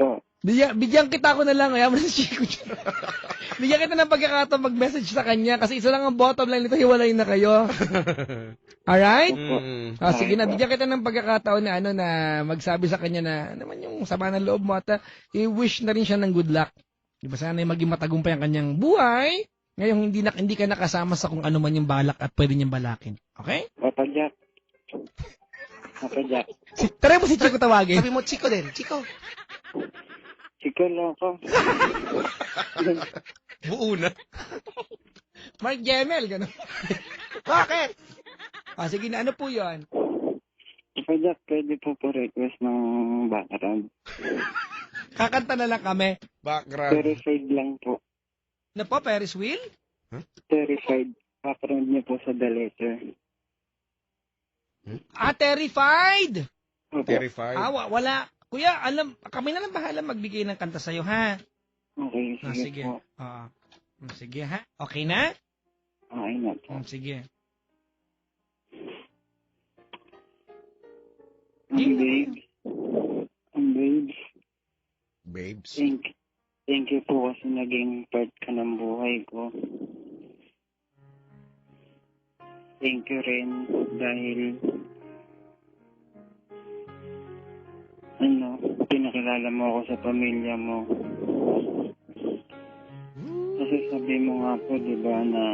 To. Bigyan kita ko na lang. Ayaw mo na si Chico dyan. Bigyan kita ng pagkakataon mag-message sa kanya kasi isa lang ang bottom line nito, hiwalay na kayo. Alright? Sige na, bigyan kita ng pagkakataon na na magsabi sa kanya na naman yung sama ng loob mo at i-wish na rin siya ng good luck. Di ba sana maging matagumpay ang kanyang buhay? Ngayon hindi ka nakasama sa kung ano man yung balak at pwede niyang balakin. Okay? Papa Jack. Papa Jack. Try mo si Chico tawagin. Sabi mo, Chico din. Chico. Chico Loco. Buo na. Mark Gemel, gano'n. Bakit? Sige na, ano po yun? Papa Jack, pwede po request ng background. Kakanta na lang kami. Background. Verified lang po. Ano po, Ferris wheel? Verified. Background niya po sa the letter. Terrified! Opo. Terrified. Wala. Kuya, kami na lang bahala magbigay ng kanta sa'yo, ha? Okay, sige, Sige. po. Sige, ha? Okay na? Okay na po. Sige. Ang babes. Ang babes. Babes. Thank you po kasi naging part ka ng buhay ko. Thank you rin dahil pinakilala mo ako sa pamilya mo. Kasi sabi mo nga po, di ba, na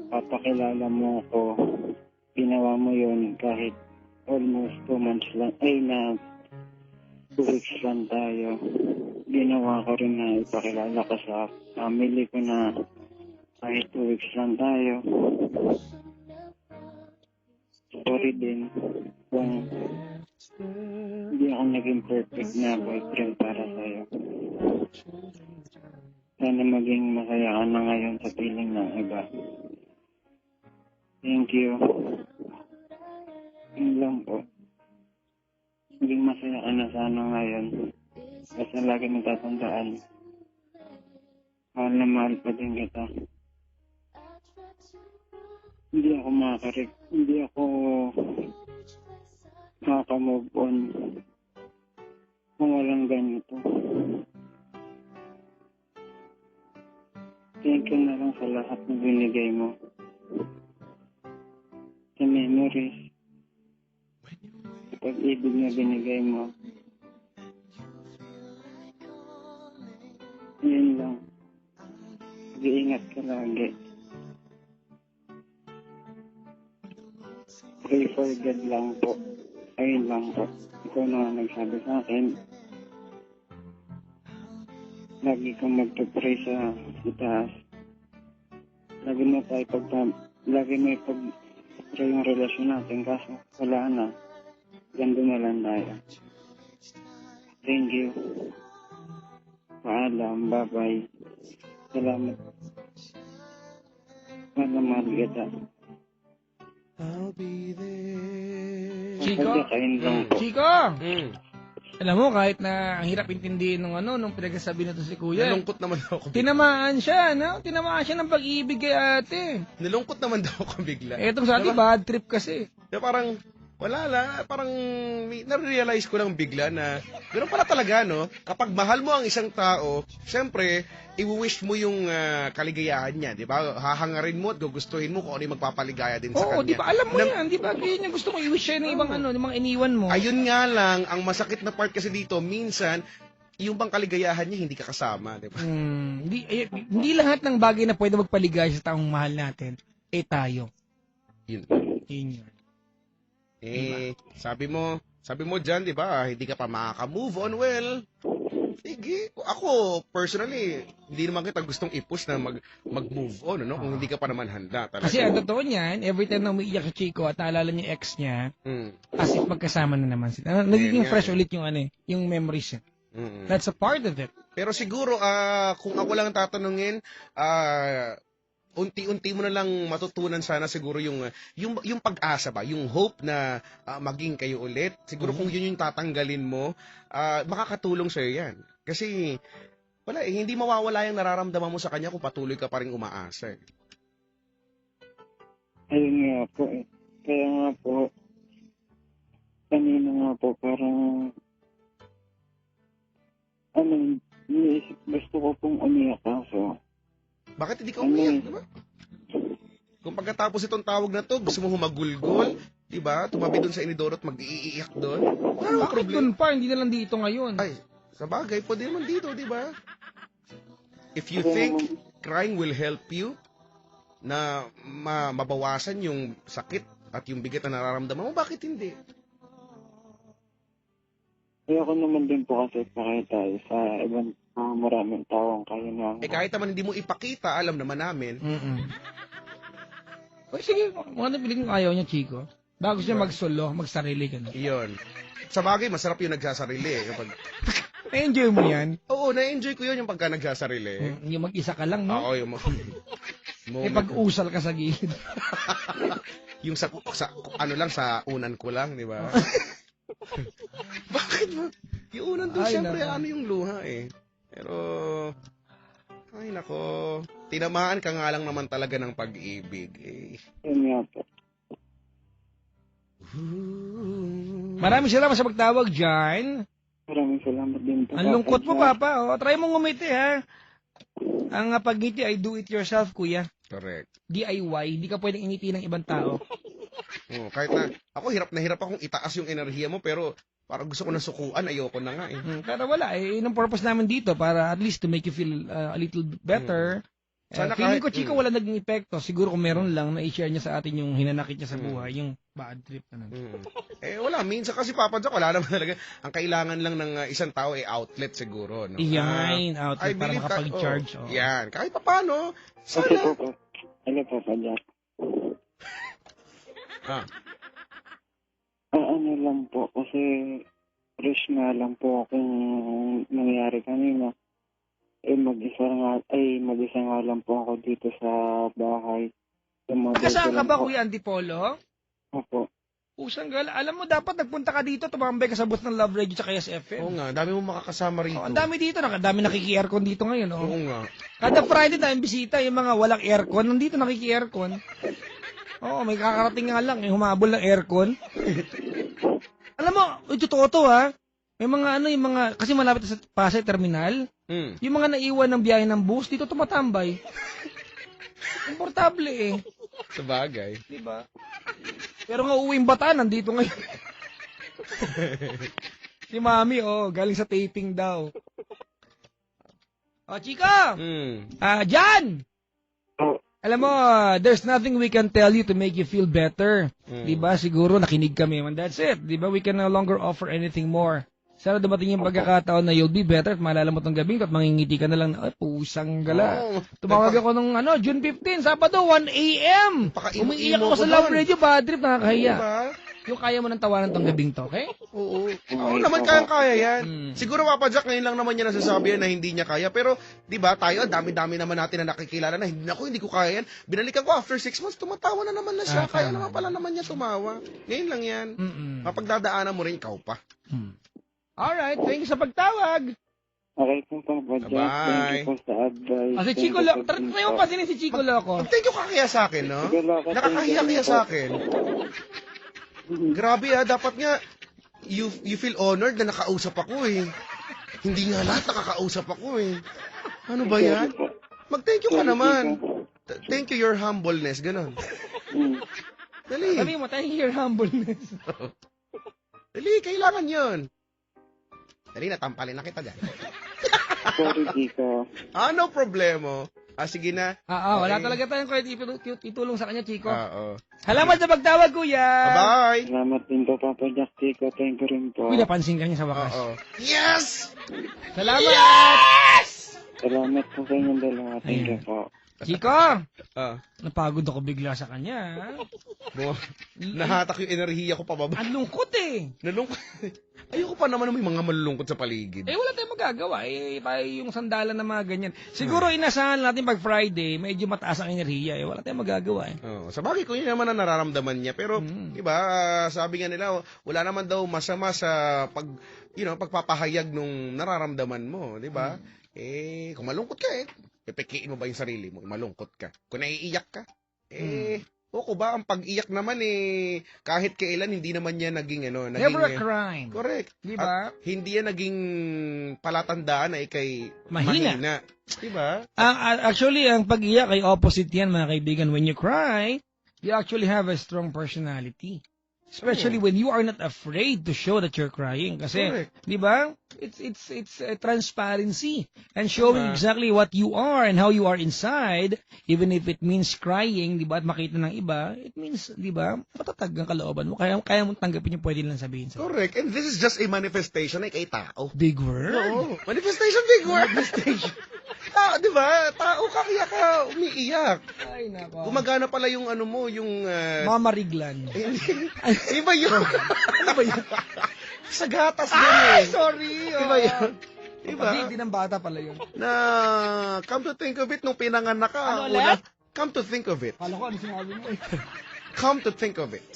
papakilala mo ako, ginawa mo yun kahit almost 2 months lang, na 2 weeks lang tayo. Ginawa ko rin na ipakilala ka sa family ko na kahit 2 weeks lang tayo. Sorry din kung hindi ako naging perfect na boyfriend para sa'yo. Sana maging masaya ka na ngayon sa piling ng iba. Thank you. Yun lang po. Maging masaya ka na sana ngayon. Basta lagi mong tatandaan. Mahal na mahal pa din kita. Hindi ako maka-move on kung walang ganito. Thank you na lang sa lahat na binigay mo. sa memories, sa pag-ibig na binigay mo. Yun lang. Mag-iingat ka lagi. Pray for God lang po. Ayun lang po. Ikaw na nga nagsabi sa akin. Lagi kang magpapray sa itaas. Lagi mo ipag-pray yung relasyon natin. Kaso wala na. Ganda na lang tayo. Thank you. Paalam. Bye-bye. Salamat. Mahal kita. I'll be there. Chico? Chico! Alam mo, kahit na ang hirap intindihin nung pinagsasabi na to si Kuya. Nalungkot naman daw ako. Tinamaan siya, no? Tinamaan siya ng pag-ibig kay ate. Nalungkot naman daw ako bigla. Etong sa atin, bad trip kasi. Parang, wala lang. Parang, na-realize ko lang bigla na, gano'n pala talaga, no? Kapag mahal mo ang isang tao, syempre, i-wish mo yung kaligayahan niya, di ba? Hahangarin mo at gugustuhin mo kung ano yung magpapaligaya din sa kanya. Oo, di ba? Alam mo yan, di ba? Yun yung gusto mo i-wish siya ng ibang ng mga iniwan mo. Ayun nga lang, ang masakit na part kasi dito, minsan, yung bang kaligayahan niya, hindi ka kasama, di ba? Hindi lahat ng bagay na pwede magpaligaya sa taong mahal natin, tayo. Yun. Yun yun. Sabi mo dyan, di ba, hindi ka pa makaka-move on, well, sige. Ako, personally, hindi naman kita gustong i-push na mag-move on, no? Kung hindi ka pa naman handa talaga. Kasi ang totoo niyan, every time na umiiyak si Chico at naalala niya yung ex niya, as if magkasama na naman sila. Nagiging fresh ulit yung yung memories niya. That's a part of it. Pero siguro, kung ako lang tatanungin, unti-unti mo na lang matutunan sana siguro yung pag-asa ba, yung hope na maging kayo ulit. Siguro kung yun yung tatanggalin mo, makakatulong sa'yo yan. Kasi, wala hindi mawawala yung nararamdaman mo sa kanya kung patuloy ka pa rin umaasa. Ayun nga po eh. Kaya nga po, kanina nga po parang, gusto ko pong umiyak kaso. Bakit hindi ka umiyak, di ba? Kung pagkatapos itong tawag na to, gusto mo humagulgol, di ba? Tumabi doon sa inidoro at mag-iiyak doon. Bakit doon pa? Hindi na lang dito ngayon. Ay, sa bagay, pwede naman dito, di ba? If you think crying will help you na mabawasan yung sakit at yung bigat na nararamdaman mo, bakit hindi? Ayoko naman din po kasi pakita sa ibang maraming tao ang kaya na. Kahit naman hindi mo ipakita, alam naman namin. O sige, mga napiling ayaw niya, Chico. Bago siya mag-solo, magsarili ka na. Iyon. Sa bagay, masarap yung nagsasarili eh. Kapag... Na-enjoy mo yan? Oo, na-enjoy ko yun yung pagka nagsasarili. Yung mag-isa ka lang, no? Oo, yung pag-usal ka sa gilid. Yung sa sa unan ko lang, di ba? Bakit ba? Yung unan doon, siyempre, yung luha eh. Pero, ay nako, tinamaan ka nga lang naman talaga ng pag-ibig eh. Yun nga po. Maraming salamat sa pagtawag, Jan. Maraming salamat din po. Ang lungkot mo, Papa. Try mong ngumiti, ha? Ang pag-ngiti ay do it yourself, Kuya. Correct. DIY. Hindi ka pwedeng ingiti ng ibang tao. Kahit na, ako hirap na hirap akong itaas yung enerhiya mo, pero parang gusto ko na sukuan, ayoko na nga eh. Pero wala, yun ang purpose namin dito, para at least to make you feel a little better. Sana feeling ko, Chico, wala naging epekto. Siguro kung meron lang, na-i-share niya sa atin yung hinanakit niya sa buhay, yung bad trip na naman. Wala. Minsan kasi, Papa Jack, wala naman talaga. Ang kailangan lang ng isang tao ay outlet siguro. No? Yan, outlet para makapag-charge. Yan. Kahit pa paano. Okay po. Ano po, Papa Jack? Ano lang po, kasi fresh nga lang po akong nangyari kanina. Mag-isa nga lang po ako dito sa bahay. Saan ka ba, Kuya Antipolo? Opo. Usang gala. Alam mo, dapat nagpunta ka dito, tumambay ka sa booth ng Love Radio sa KSFM. Oo nga, dami mo makakasama rito. Ang dami dito, dami nakiki-aircon dito ngayon. Oo nga. Kada Friday tayong bisita, yung mga walang aircon, nandito nakiki-aircon. Oo, may kakarating nga lang, humabol ng aircon. Alam mo, totoo to ha. May mga yung mga, kasi malapit sa Pasay Terminal, yung mga naiwan ng biyahe ng bus, dito tumatambay. Komportable eh. Sabagay. Diba? Pero nga uwing bata, nandito ngayon. Si Mami, galing sa taping daw. Chika! Jan! Alam mo, there's nothing we can tell you to make you feel better. Diba? Siguro nakinig kami. And that's it. Diba? We can no longer offer anything more. Sana dumating yung pagkakataon na you'll be better at maalala mo tong gabing at mangingiti ka na lang na, pusang gala. Tumawag ako nung June 15, Sabado, 1 a.m. Umiiyak ako sa Love Radio, bad trip, nakakahiya. Diba? Yung kaya mo nang tawanan tong gabing to, okay? Oo. Oo naman kaya yan. Siguro Papa Jack, ngayon lang naman niya nasasabi yan na hindi niya kaya. Pero, di ba, tayo, dami-dami naman natin na nakikilala na hindi ko kaya yan. Binalikan ko after 6 months, tumatawa na naman na siya. Kaya naman pala naman niya tumawa. Ngayon lang yan. Mapagdadaanan mo rin, ikaw pa. Alright, thank you sa pagtawag. Okay po, Papa Jack. Thank you po sa advice. Si Chico Loco. Tayo pa si Chico Loco. Thank you ka kaya sa akin, no? Nakakahiya kaya sa akin. Grabe dapat nga, you feel honored na nakausap ako eh. Hindi nga lahat nakakausap ako eh. Ano ba yan? Mag-thank you ka naman. Thank you your humbleness, ganon. Dali. Sabi mo, thank you your humbleness. Dali, kailangan yun. Dali, natampalin na kita dyan. Sorry, Chico. No problemo. Sige na. Wala talaga tayong kahit itulong sa kanya, Chico. Oo. Salamat sa pagtawag, kuya. Bye! Salamat din po, Papa Jack, Chico. Thank you rin po. Uy, napansin ka niya sa wakas. Yes! Salamat! Yes! Salamat po sa inyong dalawa. Thank you po. Chico! Napagod ako bigla sa kanya. Nahatak yung enerhiya ko pababa. Ang lungkot eh. Nalungkot. Ayoko pa naman may mga malulungkot sa paligid. Wala tayong magagawa. Tayo yung sandalan na mga ganyan. Siguro inasahan natin pag Friday, medyo mataas ang enerhiya. Wala tayong magagawa Sa bagay ko yun naman ang nararamdaman niya. Pero, diba, sabi nga nila, wala naman daw masama sa pagpapahayag nung nararamdaman mo. Diba? Kung malungkot ka pepekiin mo ba yung sarili mo? Malungkot ka. Kung naiiyak ka, ba, ang pag-iyak naman kahit kailan hindi naman niya naging never a crime. Correct. Diba? At hindi yan naging palatandaan na ikay mahina. Diba? Actually, ang pag-iyak ay opposite yan, mga kaibigan. When you cry, you actually have a strong personality. Especially when you are not afraid to show that you're crying. Kasi, di ba? It's a transparency and showing exactly what you are and how you are inside, even if it means crying, di ba? At makita ng iba, it means, di ba? Matatag ang kalooban mo. Kaya mong tanggapin yung pwede lang sabihin sa'yo. Correct. And this is just a manifestation kay tao. Big word. Oo. Manifestation, big word. Manifestation. Di ba? Tao ka, kaya ka umiiyak. Ay, nako. Gumagana pala yung yung... Mamariglan. Iba yun. Iba yun. Sa gatas yun sorry. Iba yun. Diba? Hindi ng bata pala yun. Na, come to think of it, nung pinanganak ka. Come to think of it. Kala ko, ano sinabi mo Come to think of it.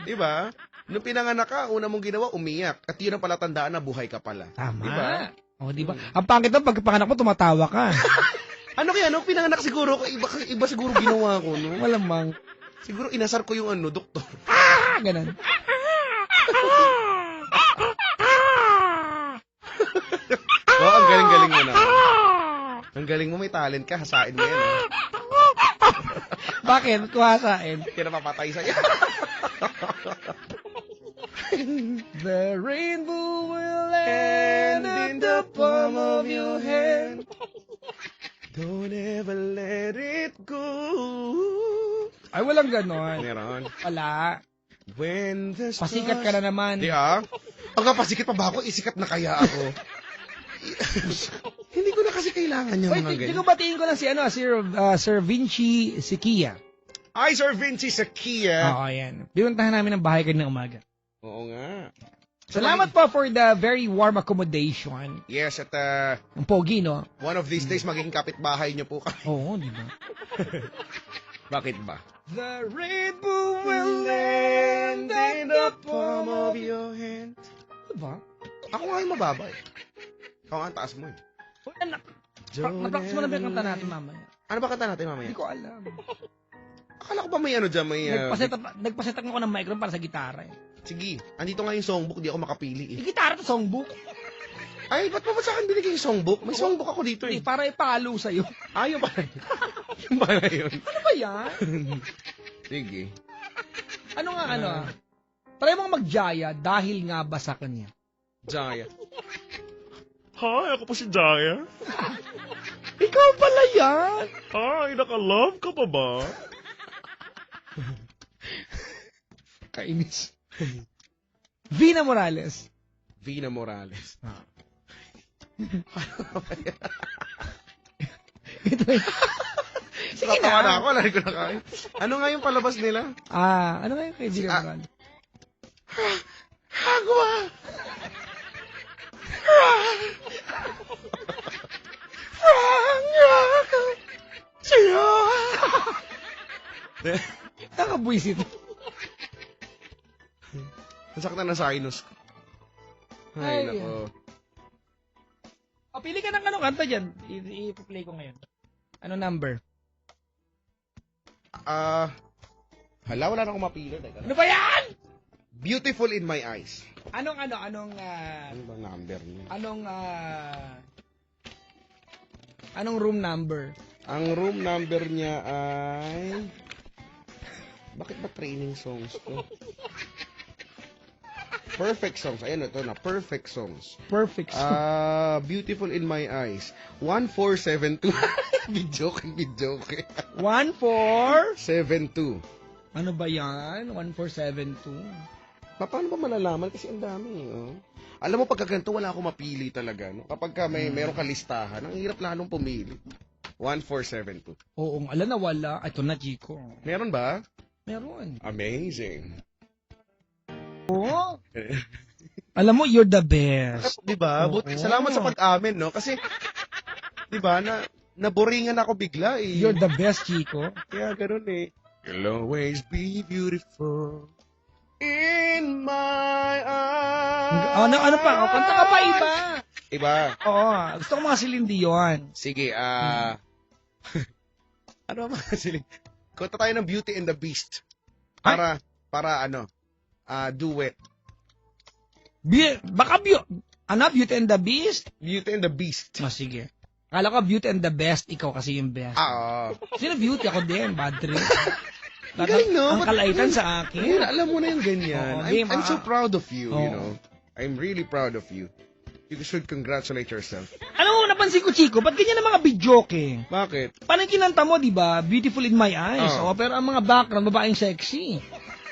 Diba? Nung pinanganak ka, una mong ginawa, umiyak. At yun ang palatandaan na buhay ka pala. Tama. Diba? Diba? Ang pangit na, pag panganak mo, tumatawa ka. Ano kaya, nung pinanganak siguro, iba siguro ginawa ko, no? Malamang. Siguro inasar ko yung doktor. Ganun. Ang galing-galing mo na. Ang galing mo, may talent ka, hasain mo yan. Bakit? Kuhasain. Kaya napapatay sa'yo. The rainbow will end in the palm of your hand. Don't ever let it go. Ay, walang ganon. Meron. Wala. When the stars... Pasikat ka na naman. Di Pagka pasikat pa ba ako, isikat na kaya ako. Hindi ko na kasi kailangan yung mga ganyan. Wait, batiin ko lang si Sir Vinci Sikia. Ay, Sir Vinci Sikia. Oo, yan. Pinuntahan namin ng bahay kanina umaga. Oo nga. Salamat po for the very warm accommodation. Yes, at ang pogi, no? one of these days, magiging kapitbahay niyo po kami. Oo, di ba? Bakit ba? The rainbow will land in the palm of your hand. Diba? Ako nga yung mababa eh. Ikaw nga ang taas mo eh. Uy, anak. Mag-practice mo na ba yung kanta natin mamaya? Ano ba kanta natin mamaya? Hindi ko alam. Akala ko ba may may... Nagpaset up ako ng microphone para sa gitara eh. Sige, andito nga yung songbook, di ako makapili eh. Yung gitara to songbook? Ay, ba't sa akin binigay yung songbook? May songbook ako dito eh. Para ipalo sa'yo. Yung pala yun. Yung pala yun. Ano ba yan? Sige. Ano nga, try mong magjaya dahil nga ba sa kanya? Jaya. Hi, ako po si Jaya. Ikaw pala yan! Hi, naka-love ka pa ba? Kainis. Vina Morales. Vina Morales. Ito Sige Tatawa na na. ako, lari ko na kain. Ano nga yung palabas nila? Ano nga yung kaibigan Morales? Hagwa! Sa'yo! Nakabwisit. Nasaktan na sa sinus ko. Ay, Ay. nako. Pili ka ng kanta dyan. I-play ko ngayon. Ano number? Hala, wala na akong mapili. Teka. Ano ba yan? Beautiful in my eyes. Anong Ano bang number niya? Anong room number? Ang room number niya ay... Bakit ba training songs to? Perfect songs. Ayan, ito na. Perfect songs. Perfect. Beautiful in my eyes. 1472. Bidyoke. 14? 72. Ano ba yan? 1472? Paano ba malalaman? Kasi ang dami. Oh. Alam mo, pagka ganito, wala akong mapili talaga. No? Kapag ka meron ka listahan, ang hirap lalong pumili. 1472. Oo, alam na wala. Ito na, Chico. Meron ba? Meron. Amazing. Oo. Alam mo, you're the best. Diba? Oo. Salamat sa pag-amin, no? Kasi, diba, naboringan ako bigla eh. You're the best, Chico. Kaya ganun eh. You'll always be beautiful in my eyes. Ano pa? Kanta ka pa iba. Iba? Oo. Gusto ko mga Celine Dion. Sige, ano ba mga siling? Kunta tayo ng Beauty and the Beast. Para duet. Beauty and the Beast? Beauty and the Beast. Sige. Akala ko Beauty and the Best, ikaw kasi yung best. Oo. Sino Beauty? Ako din, bad trip. Galing, no? Ang kalaitan sa akin. Ngayon, alam mo na yung ganyan. Oo, I'm so proud of you, you Oo. know. I'm really proud of you. You should congratulate yourself. Alam mo, napansin ko, Chico, ba't ganyan ang mga bidyoke? Bakit? Parang kinanta mo, di ba? Beautiful in my eyes. Oo. Pero ang mga background, babaeng sexy.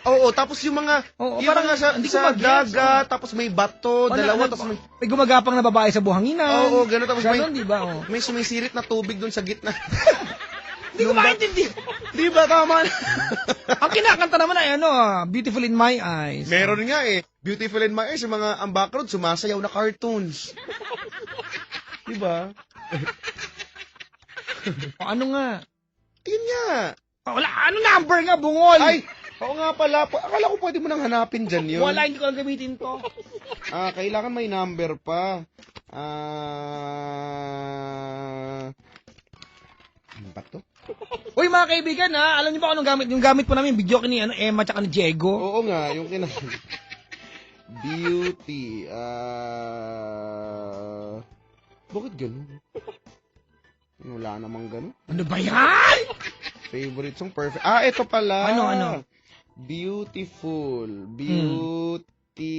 Oo, tapos yung mga, Oo, yung parang mga hindi ko sa mag-gets, dagat, tapos may bato, dalawa, tapos may gumagapang na babae sa buhanginan. Oo, ganun, tapos Ganon, di ba? Oh. may sumisirit na tubig dun sa gitna. Hindi ko maintindihan. Di ba, tama na? Ang kinakanta naman ay Beautiful in my eyes. Meron nga eh. Beautiful in my eyes, yung mga, ang background, sumasayaw na cartoons. Di ba? Ano nga? Yun nga. Wala, ano number nga, bungol? Ay, oo nga pala. Akala ko pwede mo nang hanapin dyan yun. Wala, hindi ko lang gamitin to. Kailangan may number pa. Ano ba to? Uy, mga kaibigan, alam niyo ba kung anong gamit? Yung gamit po namin, video ni Emma tsaka ni Diego. Oo nga, yung Beauty. Bakit ganun? Wala namang ganun. Ano ba yan? Favorite song, perfect. Ito pala. Ano? Beautiful. Beauty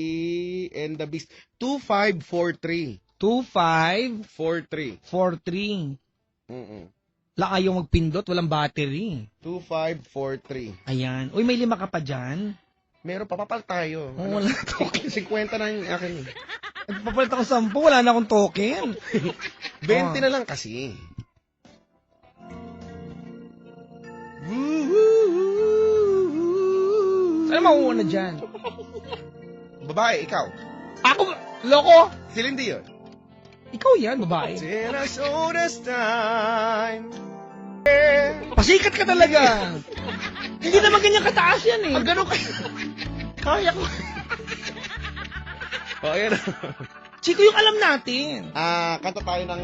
and the Beast. 2543. 2543. 43. Ayaw magpindot, walang battery. 2543. Ayan. Uy, may 5 ka pa dyan? Meron pa, papal tayo. Wala token. 50 na yung akin eh. Papalit ako 10, wala na akong token. 20 na lang kasi. Saan mauuna dyan? Babae, ikaw. Ako, loko. Celine Dion. Ikaw yan, babae. Till I saw this time. Pasikat ka talaga. Hindi naman ganyan kataas yan eh. Ang gano'n kayo. Kaya ko. Ayan. Chico, yung alam natin. Kanta tayo ng...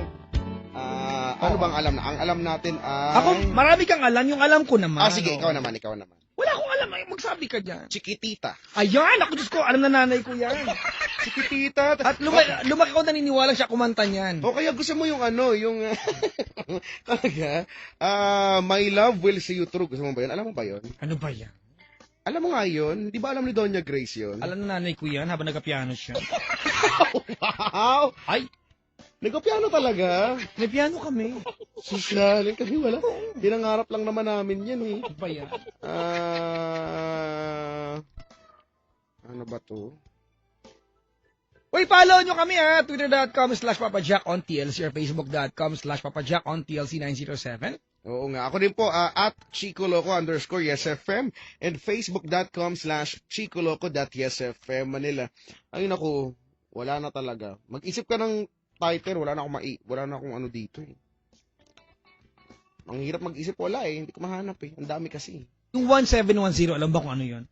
ano bang alam na? Ang alam natin ay... Ako, marami kang alam. Yung alam ko naman. Sige, ikaw naman. Wala akong alam. Magsabi ka dyan. Chiquitita. Ayan! Ako, Diyos ko, alam na nanay ko yan. Chiquitita. At lumaki ko naniniwala siya kumanta niyan. O kaya gusto mo yung yung talaga, My Love Will See You Through. Gusto mo ba yun? Alam mo ba yun? Ano ba yan? Alam mo nga yun? Di ba alam ni Doña Grace yun? Alam na nanay ko yan habang nagka-piano siya. Wow! Ay! Nagka-piano talaga? May piano kami. Susyalin kasi wala. Pinangarap lang naman namin yan eh. Ano ba yan? Ano ba to? Uy, follow nyo kami Twitter.com/PapaJackOnTLC or Facebook.com/PapaJackOnTLC907. Oo nga. Ako din po, at ChicoLoco_YesFM and Facebook.com/ChicoLoco.YesFM Manila. Ayun ako, wala na talaga. Mag-isip ka ng title, wala na akong ano dito eh. Ang hirap mag-isip, wala eh. Hindi ko mahanap eh. Ang dami kasi. Yung 1710, alam ba kung ano yun?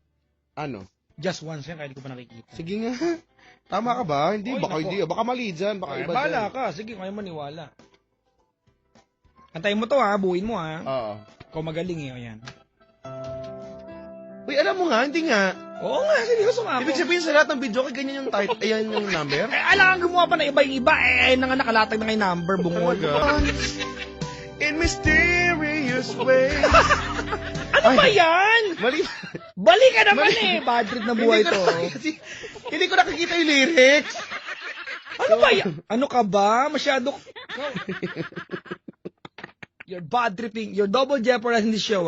Ano? Just once yan, kaya hindi ko pa nakikita. Sige nga. Tama ka ba? Hindi, baka hindi. Baka mali dyan, baka iba dyan. Bala ka, sige, kaya maniwala. Antayin mo to buuin mo Oo. Ikaw magaling o yan. Uy, alam mo nga, hindi nga. Oo nga, seryoso nga ako. Ibig sabihin sa lahat ng video, ganyan yung title, ayan yung number. Alam kang gumawa pa ng iba-iba, nakalatag na kay number, bungol. In mysterious ways. Ano ba yan? Mali. Bali ka naman bad trip na buhay to. Hindi ko nakikita yung lyrics. Ano ba yan? Ano ka ba? Masyado. You're bad tripping. You're double jeopardizing the show,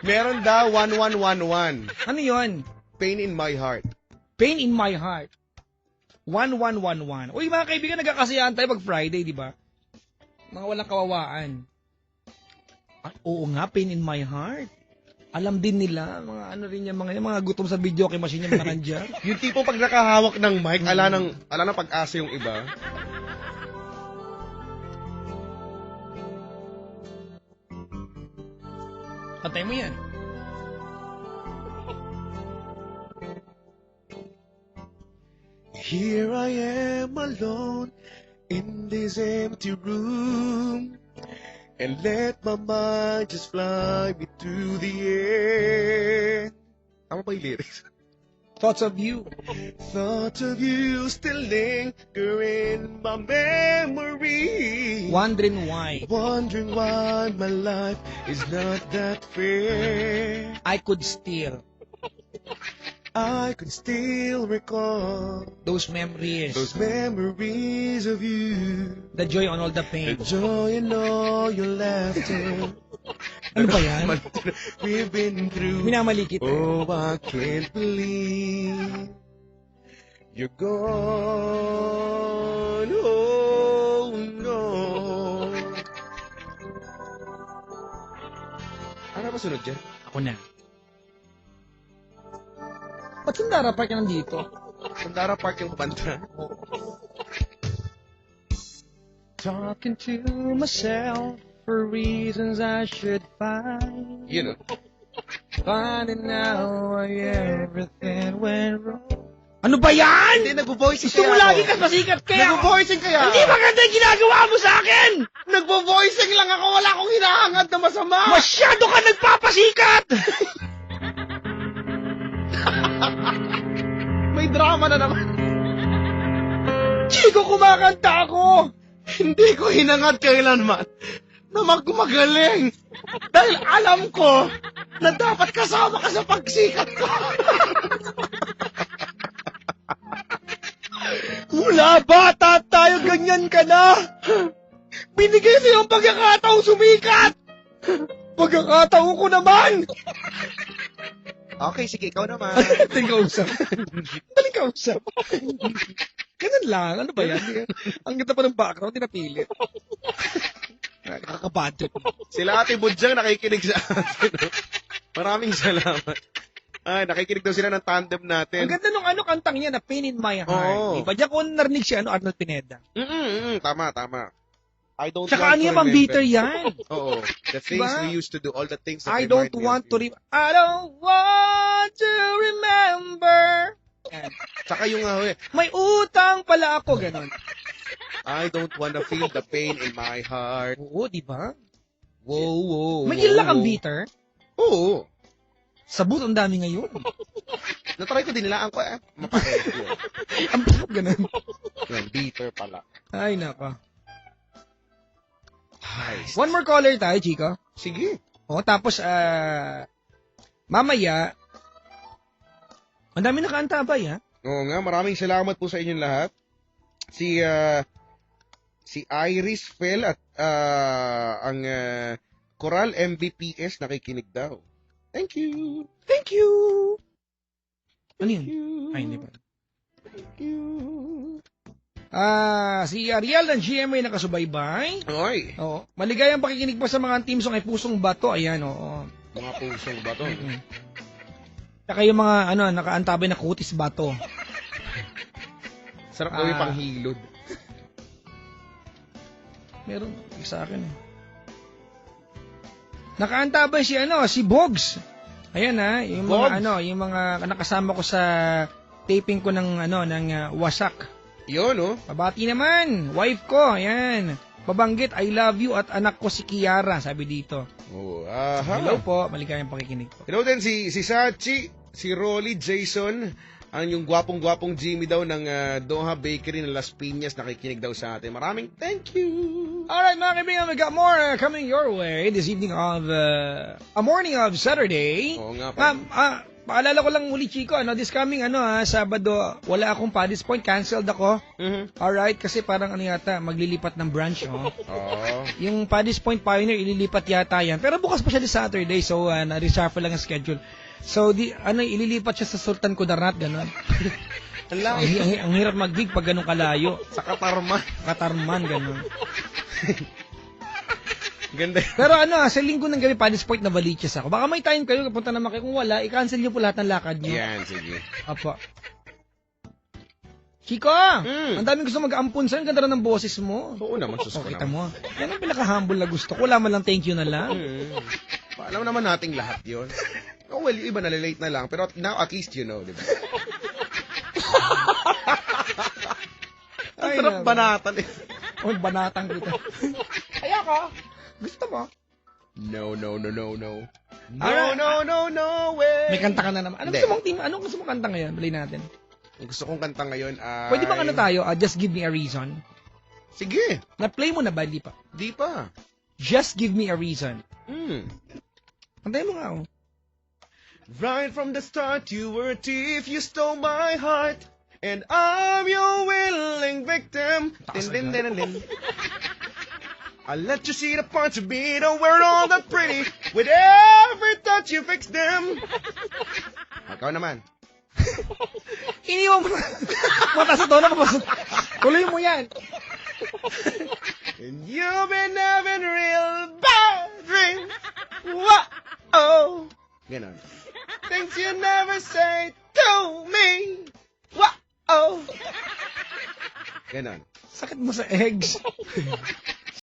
Meron daw 1111. Ano yun? Pain in my heart. Pain in my heart. 1111. Uy, mga kaibigan, nagkakasiyahan tayo pag Friday, di ba? Mga walang kawawaan. Oo nga, pain in my heart. Alam din nila, mga ano rin yan, mga gutom sa video kay machine yung mga nandiyan. Yung tipo pag nakahawak ng mic, ala ng pag-asa yung iba. Patay mo yan. Here I am alone in this empty room, and let my mind just fly me through the air. Tama ba yung lyrics? Thoughts of you. Thoughts of you still linger in my memory. Wondering why. Wondering why my life is not that fair. I could still recall those memories. Those memories of you. The joy on all the pain. The joy and all your laughter. Ano ba yan? We've been through. Minamali kita. Oh, I can't believe you're gone. Oh, no. Ano ba sunod dyan? Ako na. Ba't Sandara Park yan nandito? Sandara Park yung banda. Talking to myself for reasons I should find. You know. Finding out why everything went wrong. Ano ba yan? Hindi, nagvo-voicing Gusto kaya mo ako. lagi ka pasikat kaya Nagvo-voicing kaya Hindi maganda yung ginagawa mo sa akin! Nagvo-voicing lang ako. Wala akong hinahangad na masama. Masyado ka nagpapasikat! May drama na naman. Chico, kumakanta ako! Hindi ko hinangad kailanman na magmagaling. Dahil alam ko na dapat kasama ka sa pagsikat ko. Mula bata tayo, ganyan ka na! Binigay sa'yo ang pagkakataong sumikat! Pagkakataon ko naman! Okay, sige, ikaw naman. Daling kausap. Daling kausap. Ganun lang. Ano ba yan? Ang ganda pa ng background, tinapilit. Nakakabadot. Sila Ate Budyang nakikinig sa atin. Maraming salamat. Ay, nakikinig daw sila ng tandem natin. Ang ganda nung kantang niya na Pain in My Heart. Oo. Iba dyan kung narinig siya, Arnold Pineda. Tama. I don't Tsaka ano want to yan, pang-bitter remember. yan. Oo. The things Diba? we used to do, all the things that I don't remind me want of to you. I don't want to remember. Yan. Tsaka yung May utang pala ako, ganun. I don't wanna feel the pain in my heart. Oo, di ba? Wow. May ilan kang bitter? Oo. Sabut, ang dami ngayon. Natry ko din nila. Ang mapakit yun. Ang sarap ganun. Yan, bitter pala. Ay, naka. Nice. One more caller tayo, Chico. Sige. O, tapos, mamaya, ang dami nakaantabay, ha? Oo nga, maraming salamat po sa inyong lahat. Si Iris Fel at ang Coral MBPS nakikinig daw. Thank you. Thank you. Ano yun? Ay, hindi pa. Thank you. Si Ariel ng GMA nakasubaybay. Oy. Oo. Maligayang pakikinig po sa mga team song ay Pusong Bato. Ayan, oo. Mga pusong bato. Saka yung mga, nakaantabay na Kutis Bato. Sarap daw yung panghilod. Meron sa akin eh. Nakaantabay si Bogs. Ayan yung Bogs? yung mga nakasama ko sa taping ko ng Wasak. Yun, oh. Pabati naman, wife ko, ayan. Pabanggit, I love you at anak ko si Kiara, sabi dito. Oh, Hello po, maligayang pakikinig po. Hello din si Sachi, si Rolly, Jason, ang yung gwapong-gwapong Jimmy daw ng Doha Bakery ng Las Piñas, nakikinig daw sa atin. Maraming thank you. Alright mga kaibigan, we got more coming your way this evening of, a morning of Saturday. Oo nga pa. Paalala ko lang muli, Chico, this coming, Sabado, wala akong Paddy's Point, canceled ako. Mm-hmm. Alright, kasi parang yata, maglilipat ng branch, Yung Paddy's Point Pioneer, ililipat yata yan. Pero bukas pa siya this Saturday, so, na-reshuffle lang ang schedule. So, ililipat siya sa Sultan Kudarat, gano'n. ang hirap mag-gig pag gano'ng kalayo. Sa Katarman. Katarman, gano'n. Ganda. Pero sa linggo ng gabi, Paddy's Point, nabaliches ako. Baka may time kayo, kapunta naman kayo. Kung wala, i-cancel niyo po lahat ng lakad niyo. Yan, sige. Apo. Chico, ang daming gusto mag-ampun sa'yo. Ang ganda rin ng boses mo. Oo naman, sus ko kita naman. mo. Yan ang pinaka-humble na gusto ko. Wala man lang thank you na lang. Alam naman nating lahat yun. Oh, well, yung iba nalilate na lang. Pero now, at least you know, di ba? Ang sarap banatan eh. Oh, banatan kita. Kaya ka. Gusto mo? No. Alright. No way. May kanta ka na naman. Anong gusto mong kanta ngayon? Play natin. Ang gusto kong kanta ngayon ay... Pwede ba tayo? Just Give Me a Reason. Sige. Na-play mo na ba? Di pa. Di pa. Just Give Me a Reason. Kantayin mo nga, Right from the start, you were a thief, you stole my heart, and I'm your willing victim. Din, din, din, din. I let you see the parts of me that weren't all that pretty. With every touch, you fix them. Ikaw naman. Iniwan mo na. Mata sa tono pa. Tuloy mo yan. And you've been having real bad dreams. Whoa. Ganon. Things you never say to me. Whoa. Ganon. Sakit mo sa eggs.